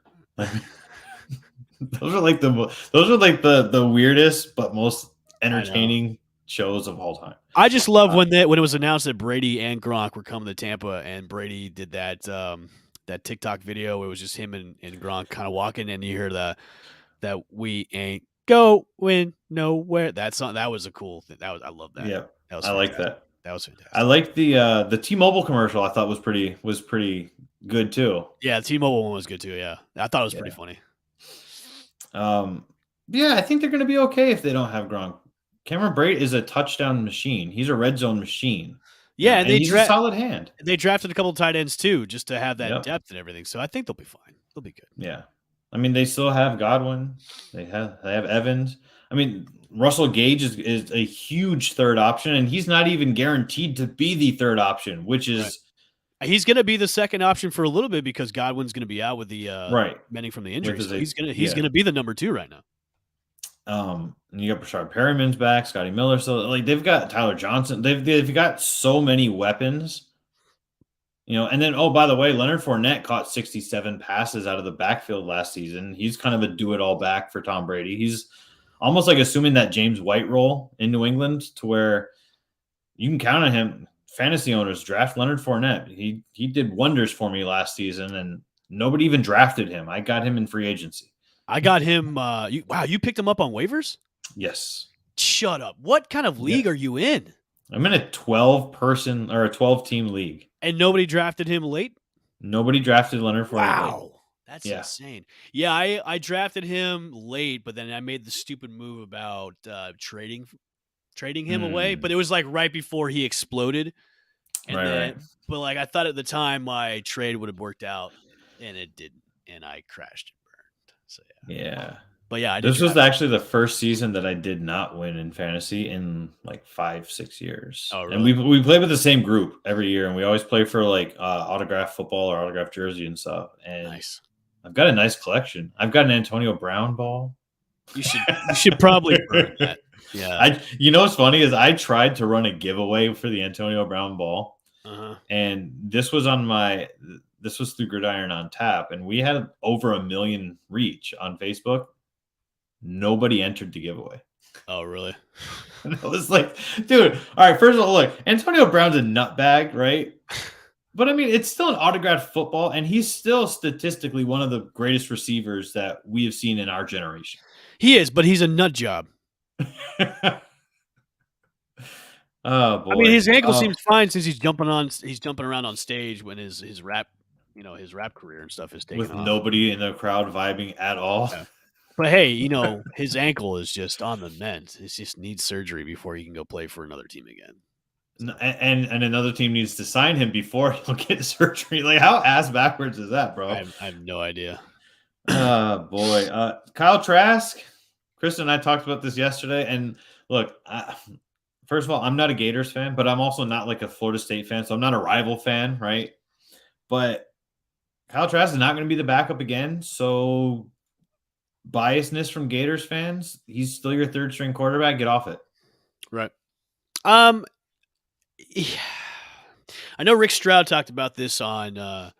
Speaker 1: Those are the weirdest but most entertaining shows of all time.
Speaker 2: I just love when it was announced that Brady and Gronk were coming to Tampa, and Brady did that TikTok video. It was just him and Gronk kind of walking, and you hear that we ain't going nowhere. That song, that was a cool thing. I love that.
Speaker 1: Yeah,
Speaker 2: That was
Speaker 1: I like
Speaker 2: fantastic.
Speaker 1: that.
Speaker 2: That was
Speaker 1: I
Speaker 2: fantastic.
Speaker 1: like the T-Mobile commercial. I thought was pretty good too.
Speaker 2: Yeah, the T-Mobile one was good too. Yeah, I thought it was pretty
Speaker 1: Yeah.
Speaker 2: funny.
Speaker 1: Um, yeah, I think they're going to be okay if they don't have Gronk. Cameron Brate is a touchdown machine. He's a red zone machine.
Speaker 2: Yeah, and
Speaker 1: And he's a solid hand.
Speaker 2: they drafted a couple of tight ends too, just to have that
Speaker 1: Yep.
Speaker 2: depth and everything. So I think they'll be fine. They'll be good.
Speaker 1: Yeah. I mean, they still have Godwin. They have Evans. I mean, Russell Gage is a huge third option, and he's not even guaranteed to be the third option, which
Speaker 2: Right.
Speaker 1: is
Speaker 2: He's going to be the second option for a little bit because Godwin's going to be out with the
Speaker 1: right.
Speaker 2: mending from the
Speaker 1: With
Speaker 2: injury.
Speaker 1: his
Speaker 2: So he's
Speaker 1: yeah.
Speaker 2: gonna be the number 2 right now.
Speaker 1: And you got Brashard Perryman's back, Scotty Miller. So like they've got Tyler Johnson. They've got so many weapons. And then by the way, Leonard Fournette caught 67 passes out of the backfield last season. He's kind of a do-it-all back for Tom Brady. He's almost like assuming that James White role in New England to where you can count on him. Fantasy owners draft Leonard Fournette. He did wonders for me last season, and nobody even drafted him. I got him in free agency.
Speaker 2: I got him. You picked him up on waivers?
Speaker 1: Yes.
Speaker 2: Shut up. What kind of league
Speaker 1: Yeah.
Speaker 2: are you in?
Speaker 1: I'm in a 12-person or a 12-team league.
Speaker 2: And nobody drafted him late?
Speaker 1: Nobody drafted Leonard Fournette late.
Speaker 2: Wow. That's
Speaker 1: Yeah.
Speaker 2: insane. Yeah, I drafted him late, but then I made the stupid move about trading him away. But it was like right before he exploded. And
Speaker 1: Right.
Speaker 2: But like I thought at the time my trade would have worked out, and it didn't. And I crashed and burned. So yeah.
Speaker 1: Yeah.
Speaker 2: But yeah, I did.
Speaker 1: This was actually the first season that I did not win in fantasy in like 5-6 years.
Speaker 2: Oh,
Speaker 1: And
Speaker 2: really?
Speaker 1: we play with the same group every year, and we always play for like autographed football or autographed jersey and stuff. And
Speaker 2: Nice.
Speaker 1: I've got a nice collection. I've got an Antonio Brown ball.
Speaker 2: You should probably burn that. Yeah.
Speaker 1: What's funny is I tried to run a giveaway for the Antonio Brown ball, and this was through Gridiron on Tap, and we had over 1 million reach on Facebook. Nobody entered the giveaway.
Speaker 2: Oh, really?
Speaker 1: And I was like, dude, all right, first of all, look, Antonio Brown's a nutbag, right? But I mean, it's still an autographed football, and he's still statistically one of the greatest receivers that we have seen in our generation.
Speaker 2: He is, but he's a nut job.
Speaker 1: Oh boy!
Speaker 2: I mean, his ankle seems fine since he's jumping around on stage when his rap career and stuff is taking
Speaker 1: with
Speaker 2: off.
Speaker 1: Nobody in the crowd vibing at all.
Speaker 2: Yeah. But hey, his ankle is just on the mend. It just needs surgery before he can go play for another team again.
Speaker 1: And another team needs to sign him before he'll get surgery. Like, how ass backwards is that, bro?
Speaker 2: I have no idea.
Speaker 1: Boy. Kyle Trask. Kristen and I talked about this yesterday. And look, first of all, I'm not a Gators fan, but I'm also not like a Florida State fan. So I'm not a rival fan, right? But Kyle Trask is not going to be the backup again. So biasness from Gators fans, he's still your third string quarterback. Get off it.
Speaker 2: Right. I know Rick Stroud talked about this on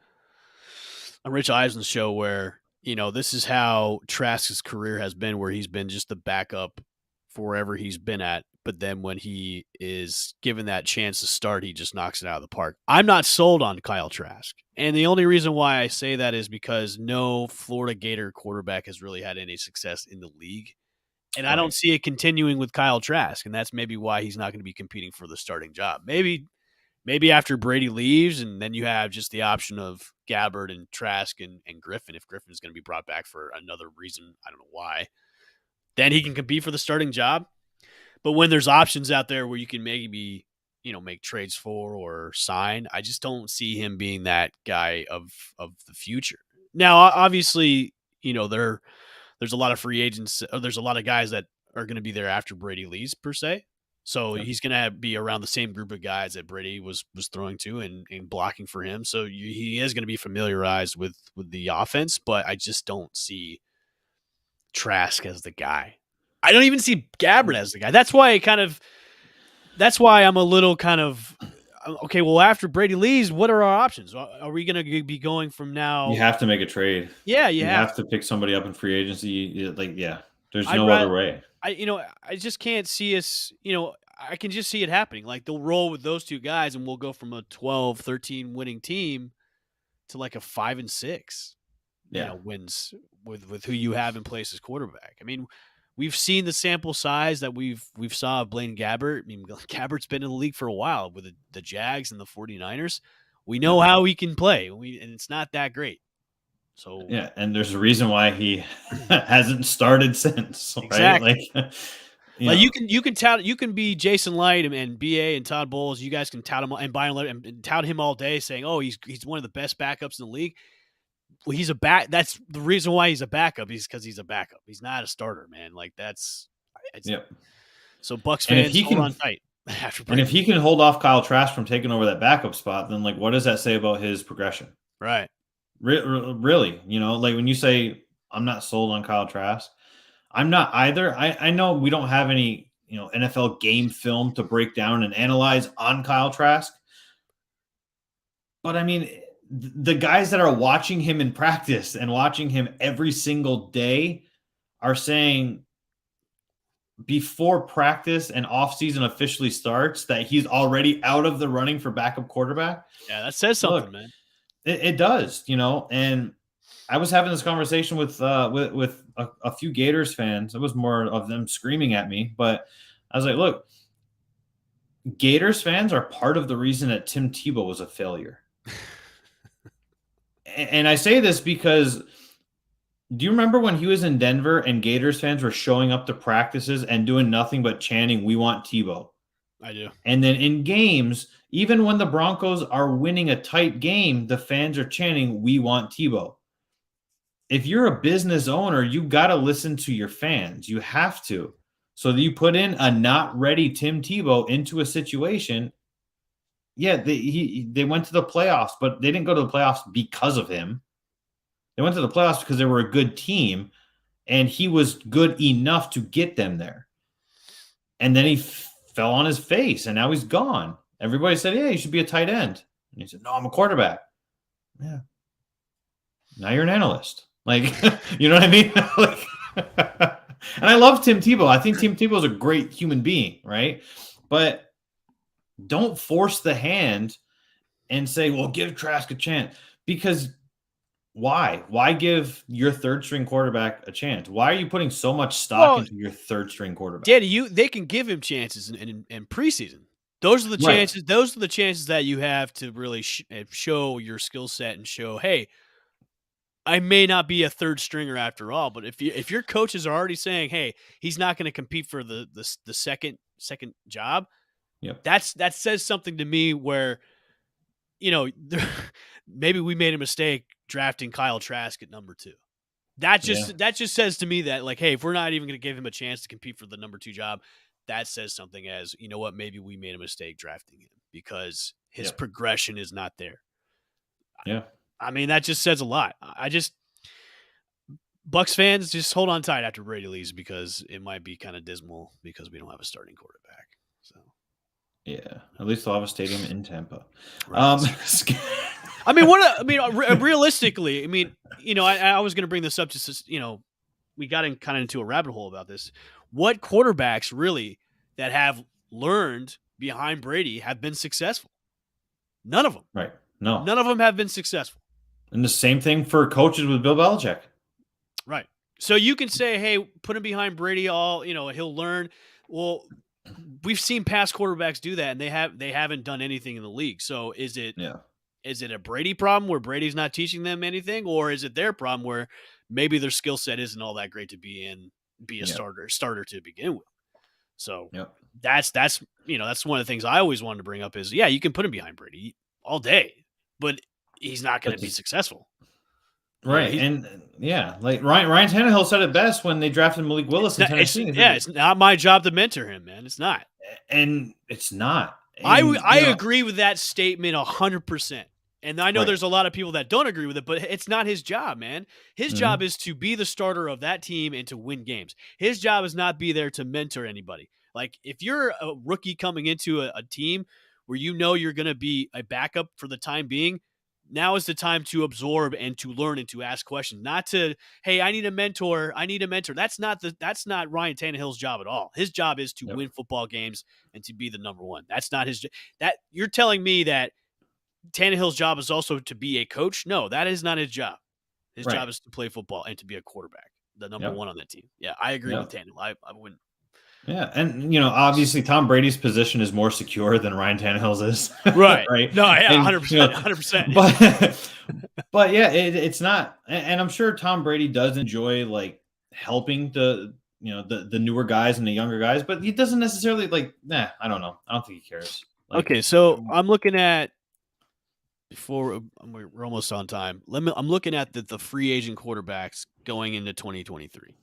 Speaker 2: Rich Eisen's show where, this is how Trask's career has been, where he's been just the backup for wherever he's been at. But then when he is given that chance to start, he just knocks it out of the park. I'm not sold on Kyle Trask. And the only reason why I say that is because no Florida Gator quarterback has really had any success in the league. And I don't see it continuing with Kyle Trask. And that's maybe why he's not going to be competing for the starting job. Maybe after Brady leaves, and then you have just the option of Gabbard and Trask and Griffin, if Griffin is going to be brought back for another reason, I don't know why, then he can compete for the starting job. But when there's options out there where you can maybe, make trades for or sign, I just don't see him being that guy of the future. Now, obviously, there's a lot of free agents. There's a lot of guys that are going to be there after Brady leaves, per se. So he's going to be around the same group of guys that Brady was throwing to and blocking for him. So he is going to be familiarized with the offense, but I just don't see Trask as the guy. I don't even see Gabbard as the guy. That's why I'm a little kind of, okay, well, after Brady leaves, what are our options? Are we going to be going from now?
Speaker 1: You have to make a trade.
Speaker 2: Yeah,
Speaker 1: you have to pick somebody up in free agency. There's no other way.
Speaker 2: I just can't see us, I can just see it happening. Like they'll roll with those two guys and we'll go from a 12, 13 winning team to like a 5-6.
Speaker 1: Yeah.
Speaker 2: wins with who you have in place as quarterback. I mean, we've seen the sample size that we've saw of Blaine Gabbert. I mean, Gabbert's been in the league for a while with the Jags and the 49ers. We know
Speaker 1: Yep.
Speaker 2: how he can play, and it's not that great. So
Speaker 1: Yeah, and there's a reason why he hasn't started since, right?
Speaker 2: exactly. Like you can tout, you can be Jason Light and BA and Todd Bowles. You guys can tout him and and tout him all day, saying, "Oh, he's one of the best backups in the league." Well, he's a back. That's the reason why he's a backup. He's because he's a backup. He's not a starter, man. Like that's.
Speaker 1: Yep.
Speaker 2: So Bucks
Speaker 1: And if
Speaker 2: fans,
Speaker 1: he
Speaker 2: hold
Speaker 1: can,
Speaker 2: on tight. After
Speaker 1: and if
Speaker 2: Brady,
Speaker 1: he can hold off Kyle Trask from taking over that backup spot, then like, what does that say about his progression?
Speaker 2: right?
Speaker 1: Really, like when you say I'm not sold on Kyle Trask, I'm not either. I know we don't have any NFL game film to break down and analyze on Kyle Trask, but I mean the guys that are watching him in practice and watching him every single day are saying before practice and offseason officially starts that he's already out of the running for backup quarterback.
Speaker 2: Yeah, that says something,
Speaker 1: Look,
Speaker 2: man.
Speaker 1: it does, and I was having this conversation with a few Gators fans. It was more of them screaming at me, but I was like, look, Gators fans are part of the reason that Tim Tebow was a failure. And I say this because do you remember when he was in Denver and Gators fans were showing up to practices and doing nothing but chanting, "We want Tebow"?
Speaker 2: I do.
Speaker 1: And then in games, even when the Broncos are winning a tight game, the fans are chanting, "We want Tebow." If you're a business owner, you got to listen to your fans. You have to. So that you put in a not ready Tim Tebow into a situation. Yeah, they went to the playoffs, but they didn't go to the playoffs because of him. They went to the playoffs because they were a good team, and he was good enough to get them there. And then he fell on his face, and now he's gone. Everybody said, "Yeah, you should be a tight end." And he said, "No, I'm a quarterback." Yeah. Now you're an analyst. Like, you know what I mean? And I love Tim Tebow. I think Tim Tebow is a great human being, right? But don't force the hand and say, well, give Trask a chance. Because why? Why give your third string quarterback a chance? Why are you putting so much stock into your third string quarterback?
Speaker 2: Danny, they can give him chances in preseason. Those are the chances. Right. Those are the chances that you have to really show your skill set and show, hey, I may not be a third stringer after all. But if your coaches are already saying, hey, he's not going to compete for the second job,
Speaker 1: yep.
Speaker 2: that says something to me where, maybe we made a mistake drafting Kyle Trask at number 2. That just says to me that, like, hey, if we're not even going to give him a chance to compete for the number 2 job, that says something as, you know what, maybe we made a mistake drafting him because his progression is not there.
Speaker 1: Yeah.
Speaker 2: I mean, that just says a lot. Bucks fans, just hold on tight after Brady leaves because it might be kind of dismal because we don't have a starting quarterback. So,
Speaker 1: yeah, at least they'll have a stadium in Tampa.
Speaker 2: Right. Realistically, I was going to bring this up just, we got kind of into a rabbit hole about this. What quarterbacks really that have learned behind Brady have been successful? None of them.
Speaker 1: Right. No.
Speaker 2: None of them have been successful.
Speaker 1: And the same thing for coaches with Bill Belichick.
Speaker 2: Right. So you can say, hey, put him behind Brady, he'll learn. Well, we've seen past quarterbacks do that, and they haven't done anything in the league. So is it a Brady problem where Brady's not teaching them anything, or is it their problem where maybe their skill set isn't all that great to be a starter to begin with? So that's one of the things I always wanted to bring up is, you can put him behind Brady all day, but he's not going to be successful.
Speaker 1: Right. Like Ryan Tannehill said it best when they drafted Malik Willis in Tennessee.
Speaker 2: It's not my job to mentor him, man. It's not.
Speaker 1: And it's not.
Speaker 2: And, I agree with that statement 100%. And I know there's a lot of people that don't agree with it, but it's not his job, man. His job is to be the starter of that team and to win games. His job is not be there to mentor anybody. Like, if you're a rookie coming into a team where you're going to be a backup for the time being, now is the time to absorb and to learn and to ask questions. Not to, hey, I need a mentor. That's not Ryan Tannehill's job at all. His job is to win football games and to be the number one. That's not his. That you're telling me that Tannehill's job is also to be a coach? No, that is not his job. His
Speaker 1: Right.
Speaker 2: job is to play football and to be a quarterback, the number
Speaker 1: Yep.
Speaker 2: one on that team. Yeah, I agree
Speaker 1: Yep.
Speaker 2: with Daniel. I wouldn't.
Speaker 1: Yeah, and obviously Tom Brady's position is more secure than Ryan Tannehill's is,
Speaker 2: Right.
Speaker 1: right?
Speaker 2: No, yeah,
Speaker 1: And
Speaker 2: 100%. 100%.
Speaker 1: but yeah, it's not, and I'm sure Tom Brady does enjoy like helping the newer guys and the younger guys, but he doesn't necessarily like. Nah, I don't know. I don't think he cares. Like,
Speaker 2: Okay, so I'm looking at before we're almost on time. I'm looking at the free agent quarterbacks going into 2023.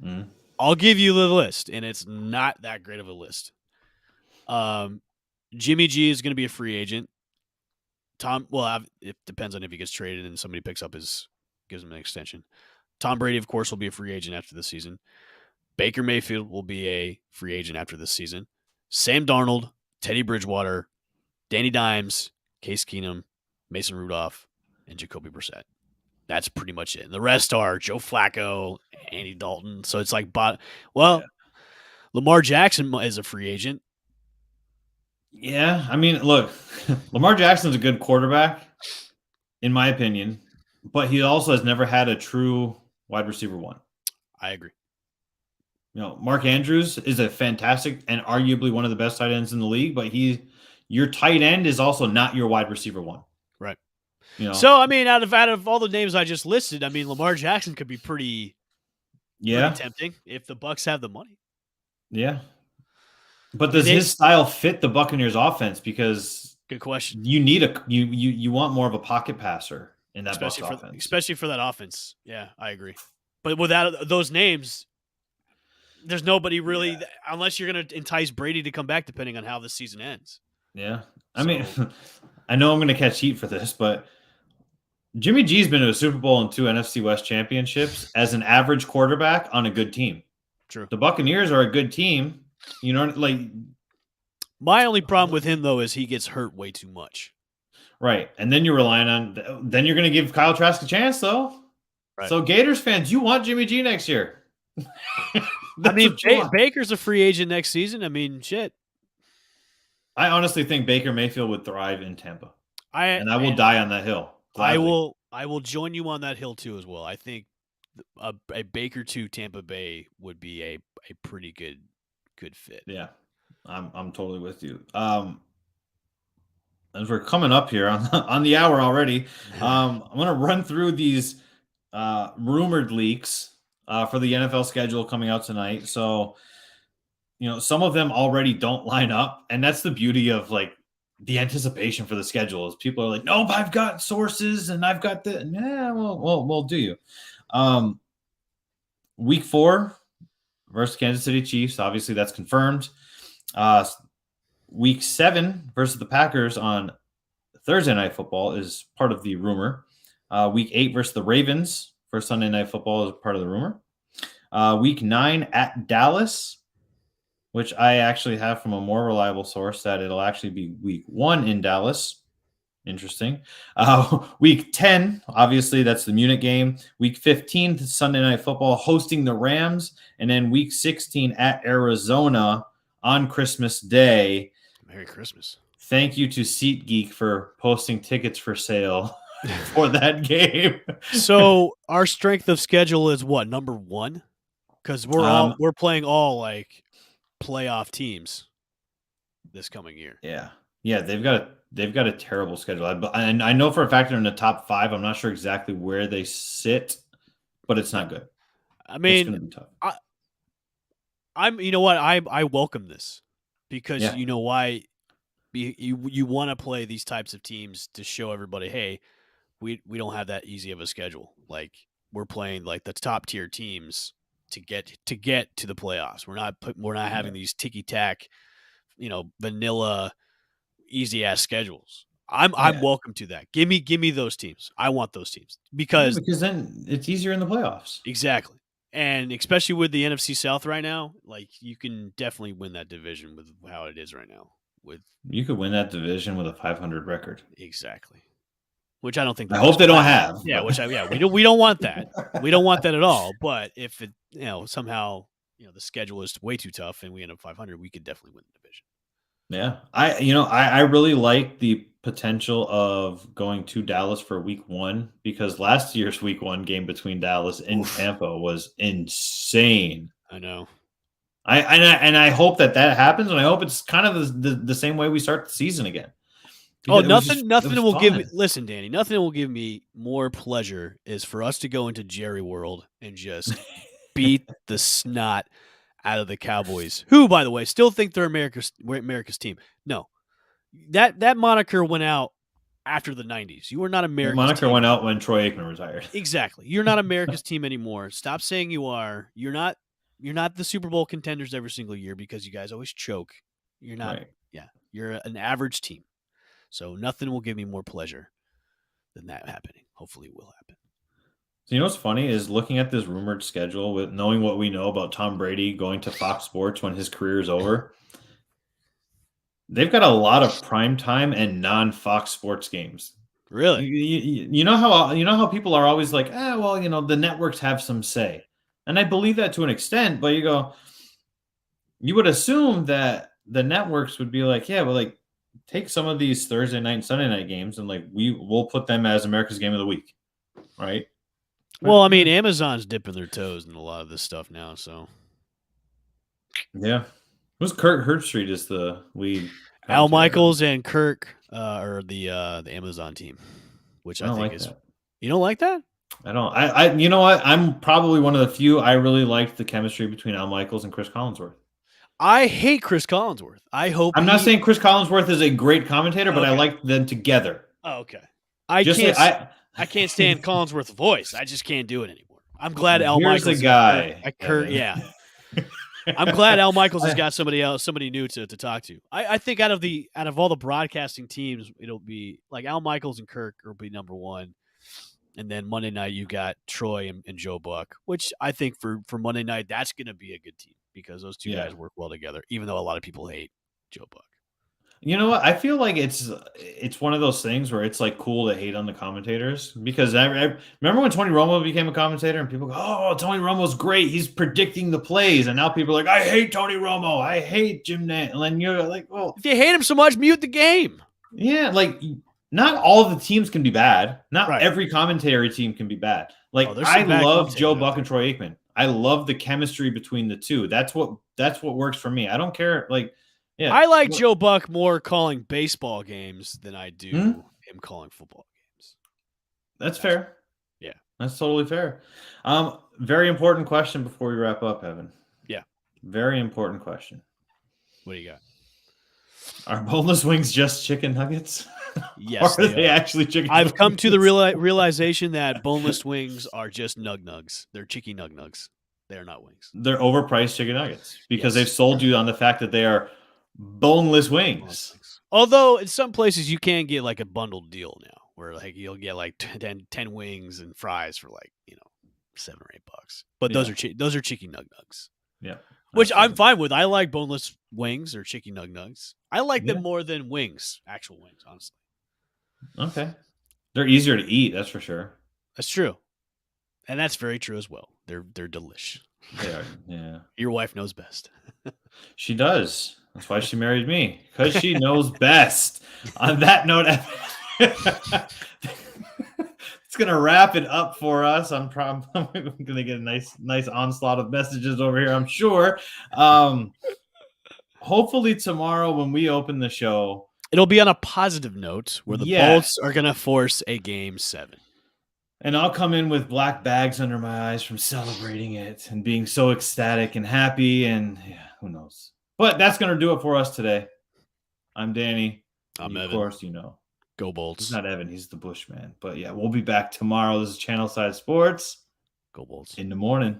Speaker 1: mm,
Speaker 2: I'll give you the list, and it's not that great of a list. Jimmy G is going to be a free agent. It depends on if he gets traded and somebody gives him an extension. Tom Brady, of course, will be a free agent after this season. Baker Mayfield will be a free agent after this season. Sam Darnold, Teddy Bridgewater, Danny Dimes, Case Keenum, Mason Rudolph, and Jacoby Brissett. That's pretty much it. And the rest are Joe Flacco, Andy Dalton. So it's like, Lamar Jackson is a free agent.
Speaker 1: yeah, I mean, look, Lamar Jackson's a good quarterback, in my opinion, but he also has never had a true wide receiver one.
Speaker 2: I agree.
Speaker 1: Mark Andrews is a fantastic and arguably one of the best tight ends in the league, but your tight end is also not your wide receiver one.
Speaker 2: Right.
Speaker 1: So
Speaker 2: I mean, out of all the names I just listed, I mean, Lamar Jackson could be pretty tempting if the Bucs have the money.
Speaker 1: Yeah. But does his style fit the Buccaneers offense? Because
Speaker 2: good question.
Speaker 1: You need you want more of a pocket passer in that Bucs offense.
Speaker 2: Especially for that offense. Yeah, I agree. But without those names, there's nobody really, unless you're going to entice Brady to come back, depending on how the season ends.
Speaker 1: Yeah. I mean, I know I'm going to catch heat for this, but Jimmy G's been to a Super Bowl and 2 NFC West championships as an average quarterback on a good team.
Speaker 2: True.
Speaker 1: The Buccaneers are a good team.
Speaker 2: My only problem with him, though, is he gets hurt way too much.
Speaker 1: Right. And then you're relying on, then you're going to give Kyle Trask a chance, though. Right. So Gators fans, you want Jimmy G next year.
Speaker 2: I mean, Baker's a free agent next season. I mean, shit.
Speaker 1: I honestly think Baker Mayfield would thrive in Tampa. I will die on that hill.
Speaker 2: Gladly. I will join you on that hill, too, as well. I think a Baker to Tampa Bay would be a pretty good fit.
Speaker 1: Yeah. I'm totally with you. As we're coming up here on the hour already, I'm going to run through these rumored leaks for the NFL schedule coming out tonight. So, some of them already don't line up, and that's the beauty of like the anticipation for the schedule is people are like, nope, I've got sources and I've got the, yeah, well, do you? Week 4 versus Kansas City Chiefs. Obviously that's confirmed. Week 7 versus the Packers on Thursday Night Football is part of the rumor. Week 8 versus the Ravens for Sunday Night Football is part of the rumor. Week 9 at Dallas, which I actually have from a more reliable source that it'll actually be week 1 in Dallas. Interesting. Week 10, obviously that's the Munich game. Week 15, Sunday Night Football hosting the Rams. And then week 16 at Arizona on Christmas Day.
Speaker 2: Merry Christmas.
Speaker 1: Thank you to SeatGeek for posting tickets for sale for that game.
Speaker 2: So our strength of schedule is what, number 1? Because we're playing all like playoff teams this coming year.
Speaker 1: Yeah, they've got a terrible schedule. And I know for a fact they're in the top 5. I'm not sure exactly where they sit, but it's not good.
Speaker 2: I mean,
Speaker 1: it's going to be tough.
Speaker 2: I welcome this because you know why you want to play these types of teams to show everybody, hey, we don't have that easy of a schedule. Like we're playing like the top tier teams to get to the playoffs. We're not having these ticky tack, vanilla, easy ass schedules. I'm welcome to that. Give me those teams. I want those teams because
Speaker 1: then it's easier in the playoffs.
Speaker 2: Exactly. And especially with the NFC South right now, like you can definitely win that division with how it is right now.
Speaker 1: You could win that division with a 500 record.
Speaker 2: Exactly. Which I don't think.
Speaker 1: I hope they don't have.
Speaker 2: Yeah, we don't want that. We don't want that at all. But if it, somehow, the schedule is way too tough and we end up 500, we could definitely win the division.
Speaker 1: Yeah, I really like the potential of going to Dallas for week 1 because last year's week 1 game between Dallas and Tampa was insane.
Speaker 2: I know.
Speaker 1: I hope that happens, and I hope it's kind of the same way we start the season again.
Speaker 2: Oh,
Speaker 1: Because
Speaker 2: nothing will give me. Listen, Danny, nothing will give me more pleasure is for us to go into Jerry World and just beat the snot out of the Cowboys, who, by the way, still think they're America's team. No, that moniker went out after the '90s. You are not America's
Speaker 1: moniker
Speaker 2: team.
Speaker 1: went out when Troy Aikman retired.
Speaker 2: Exactly. You're not America's team anymore. Stop saying you are. You're not the Super Bowl contenders every single year because you guys always choke. You're not.
Speaker 1: Right.
Speaker 2: Yeah, you're an average team. So nothing will give me more pleasure than that happening. Hopefully it will happen.
Speaker 1: So you know what's funny is looking at this rumored schedule with knowing what we know about Tom Brady going to Fox Sports when his career is over. They've got a lot of primetime and non-Fox Sports games.
Speaker 2: Really?
Speaker 1: You know how people are always like, well, the networks have some say. And I believe that to an extent, but you would assume that the networks would be like, yeah, well, like take some of these Thursday night and Sunday night games and like we'll put them as America's game of the week. Right?
Speaker 2: Well, I mean, Amazon's dipping their toes in a lot of this stuff now, so.
Speaker 1: Yeah. Who's Kurt Herbstreit is the lead?
Speaker 2: Al Michaels and Kirk are the Amazon team, which I think
Speaker 1: like
Speaker 2: is.
Speaker 1: That.
Speaker 2: You don't like that?
Speaker 1: I don't. I you know what? I'm probably one of the few. I really liked the chemistry between Al Michaels and Chris Collinsworth.
Speaker 2: I hate Chris Collinsworth. I'm
Speaker 1: not saying Chris Collinsworth is a great commentator, but I like them together.
Speaker 2: Oh, okay. I can't stand Collinsworth's voice. I just can't do it anymore. I'm glad Al Michaels.
Speaker 1: Here's a guy.
Speaker 2: Yeah. I'm glad Al Michaels has got somebody new to talk to. I think out of all the broadcasting teams, it'll be like Al Michaels and Kirk will be number one. And then Monday night, you got Troy and Joe Buck, which I think for Monday night, that's going to be a good team because those two guys work well together, even though a lot of people hate Joe Buck.
Speaker 1: You know what? I feel like it's one of those things where it's like cool to hate on the commentators because I remember when Tony Romo became a commentator and people go, "Oh, Tony Romo's great. He's predicting the plays." And now people are like, "I hate Tony Romo. I hate Jim Nantz." And then you're like, "Well,
Speaker 2: if you hate him so much, mute the game."
Speaker 1: Yeah, like not all the teams can be bad. Not every commentary team can be bad. Like I love Joe Buck and Troy Aikman. I love the chemistry between the two. That's what works for me. I don't care. Like, yeah,
Speaker 2: I like Joe Buck more calling baseball games than I do him calling football games.
Speaker 1: That's fair.
Speaker 2: Yeah,
Speaker 1: that's totally fair. Very important question before we wrap up, Evan.
Speaker 2: Yeah,
Speaker 1: very important question.
Speaker 2: What do you got?
Speaker 1: Are boneless wings just chicken nuggets?
Speaker 2: Yes,
Speaker 1: or are they actually chicken
Speaker 2: I've
Speaker 1: nuggets?
Speaker 2: come to the realization that boneless wings are just nugs. They're cheeky nugs. They are not wings.
Speaker 1: They're overpriced chicken nuggets because they've sold you on the fact that they are boneless wings.
Speaker 2: Although in some places you can get like a bundled deal now where like you'll get like 10 wings and fries for like, $7 or $8. But those are cheeky nugs.
Speaker 1: Yeah.
Speaker 2: Which I'm fine with. I like boneless wings or chicken nugs. I like them more than wings, actual wings, honestly.
Speaker 1: Okay. They're easier to eat, that's for sure.
Speaker 2: That's true. And that's very true as well. They're delish.
Speaker 1: They are, yeah.
Speaker 2: Your wife knows best.
Speaker 1: She does. That's why she married me, because she knows best. On that note, it's going to wrap it up for us. I'm probably going to get a nice onslaught of messages over here, I'm sure. Hopefully tomorrow when we open the show,
Speaker 2: it'll be on a positive note where the Bolts are going to force a Game 7.
Speaker 1: And I'll come in with black bags under my eyes from celebrating it and being so ecstatic and happy. And who knows? But that's going to do it for us today. I'm Danny.
Speaker 2: I'm Evan.
Speaker 1: Of course,
Speaker 2: Go Bolts.
Speaker 1: He's not Evan. He's the Bushman. But yeah, we'll be back tomorrow. This is Channelside Sports.
Speaker 2: Go Bolts.
Speaker 1: In the morning.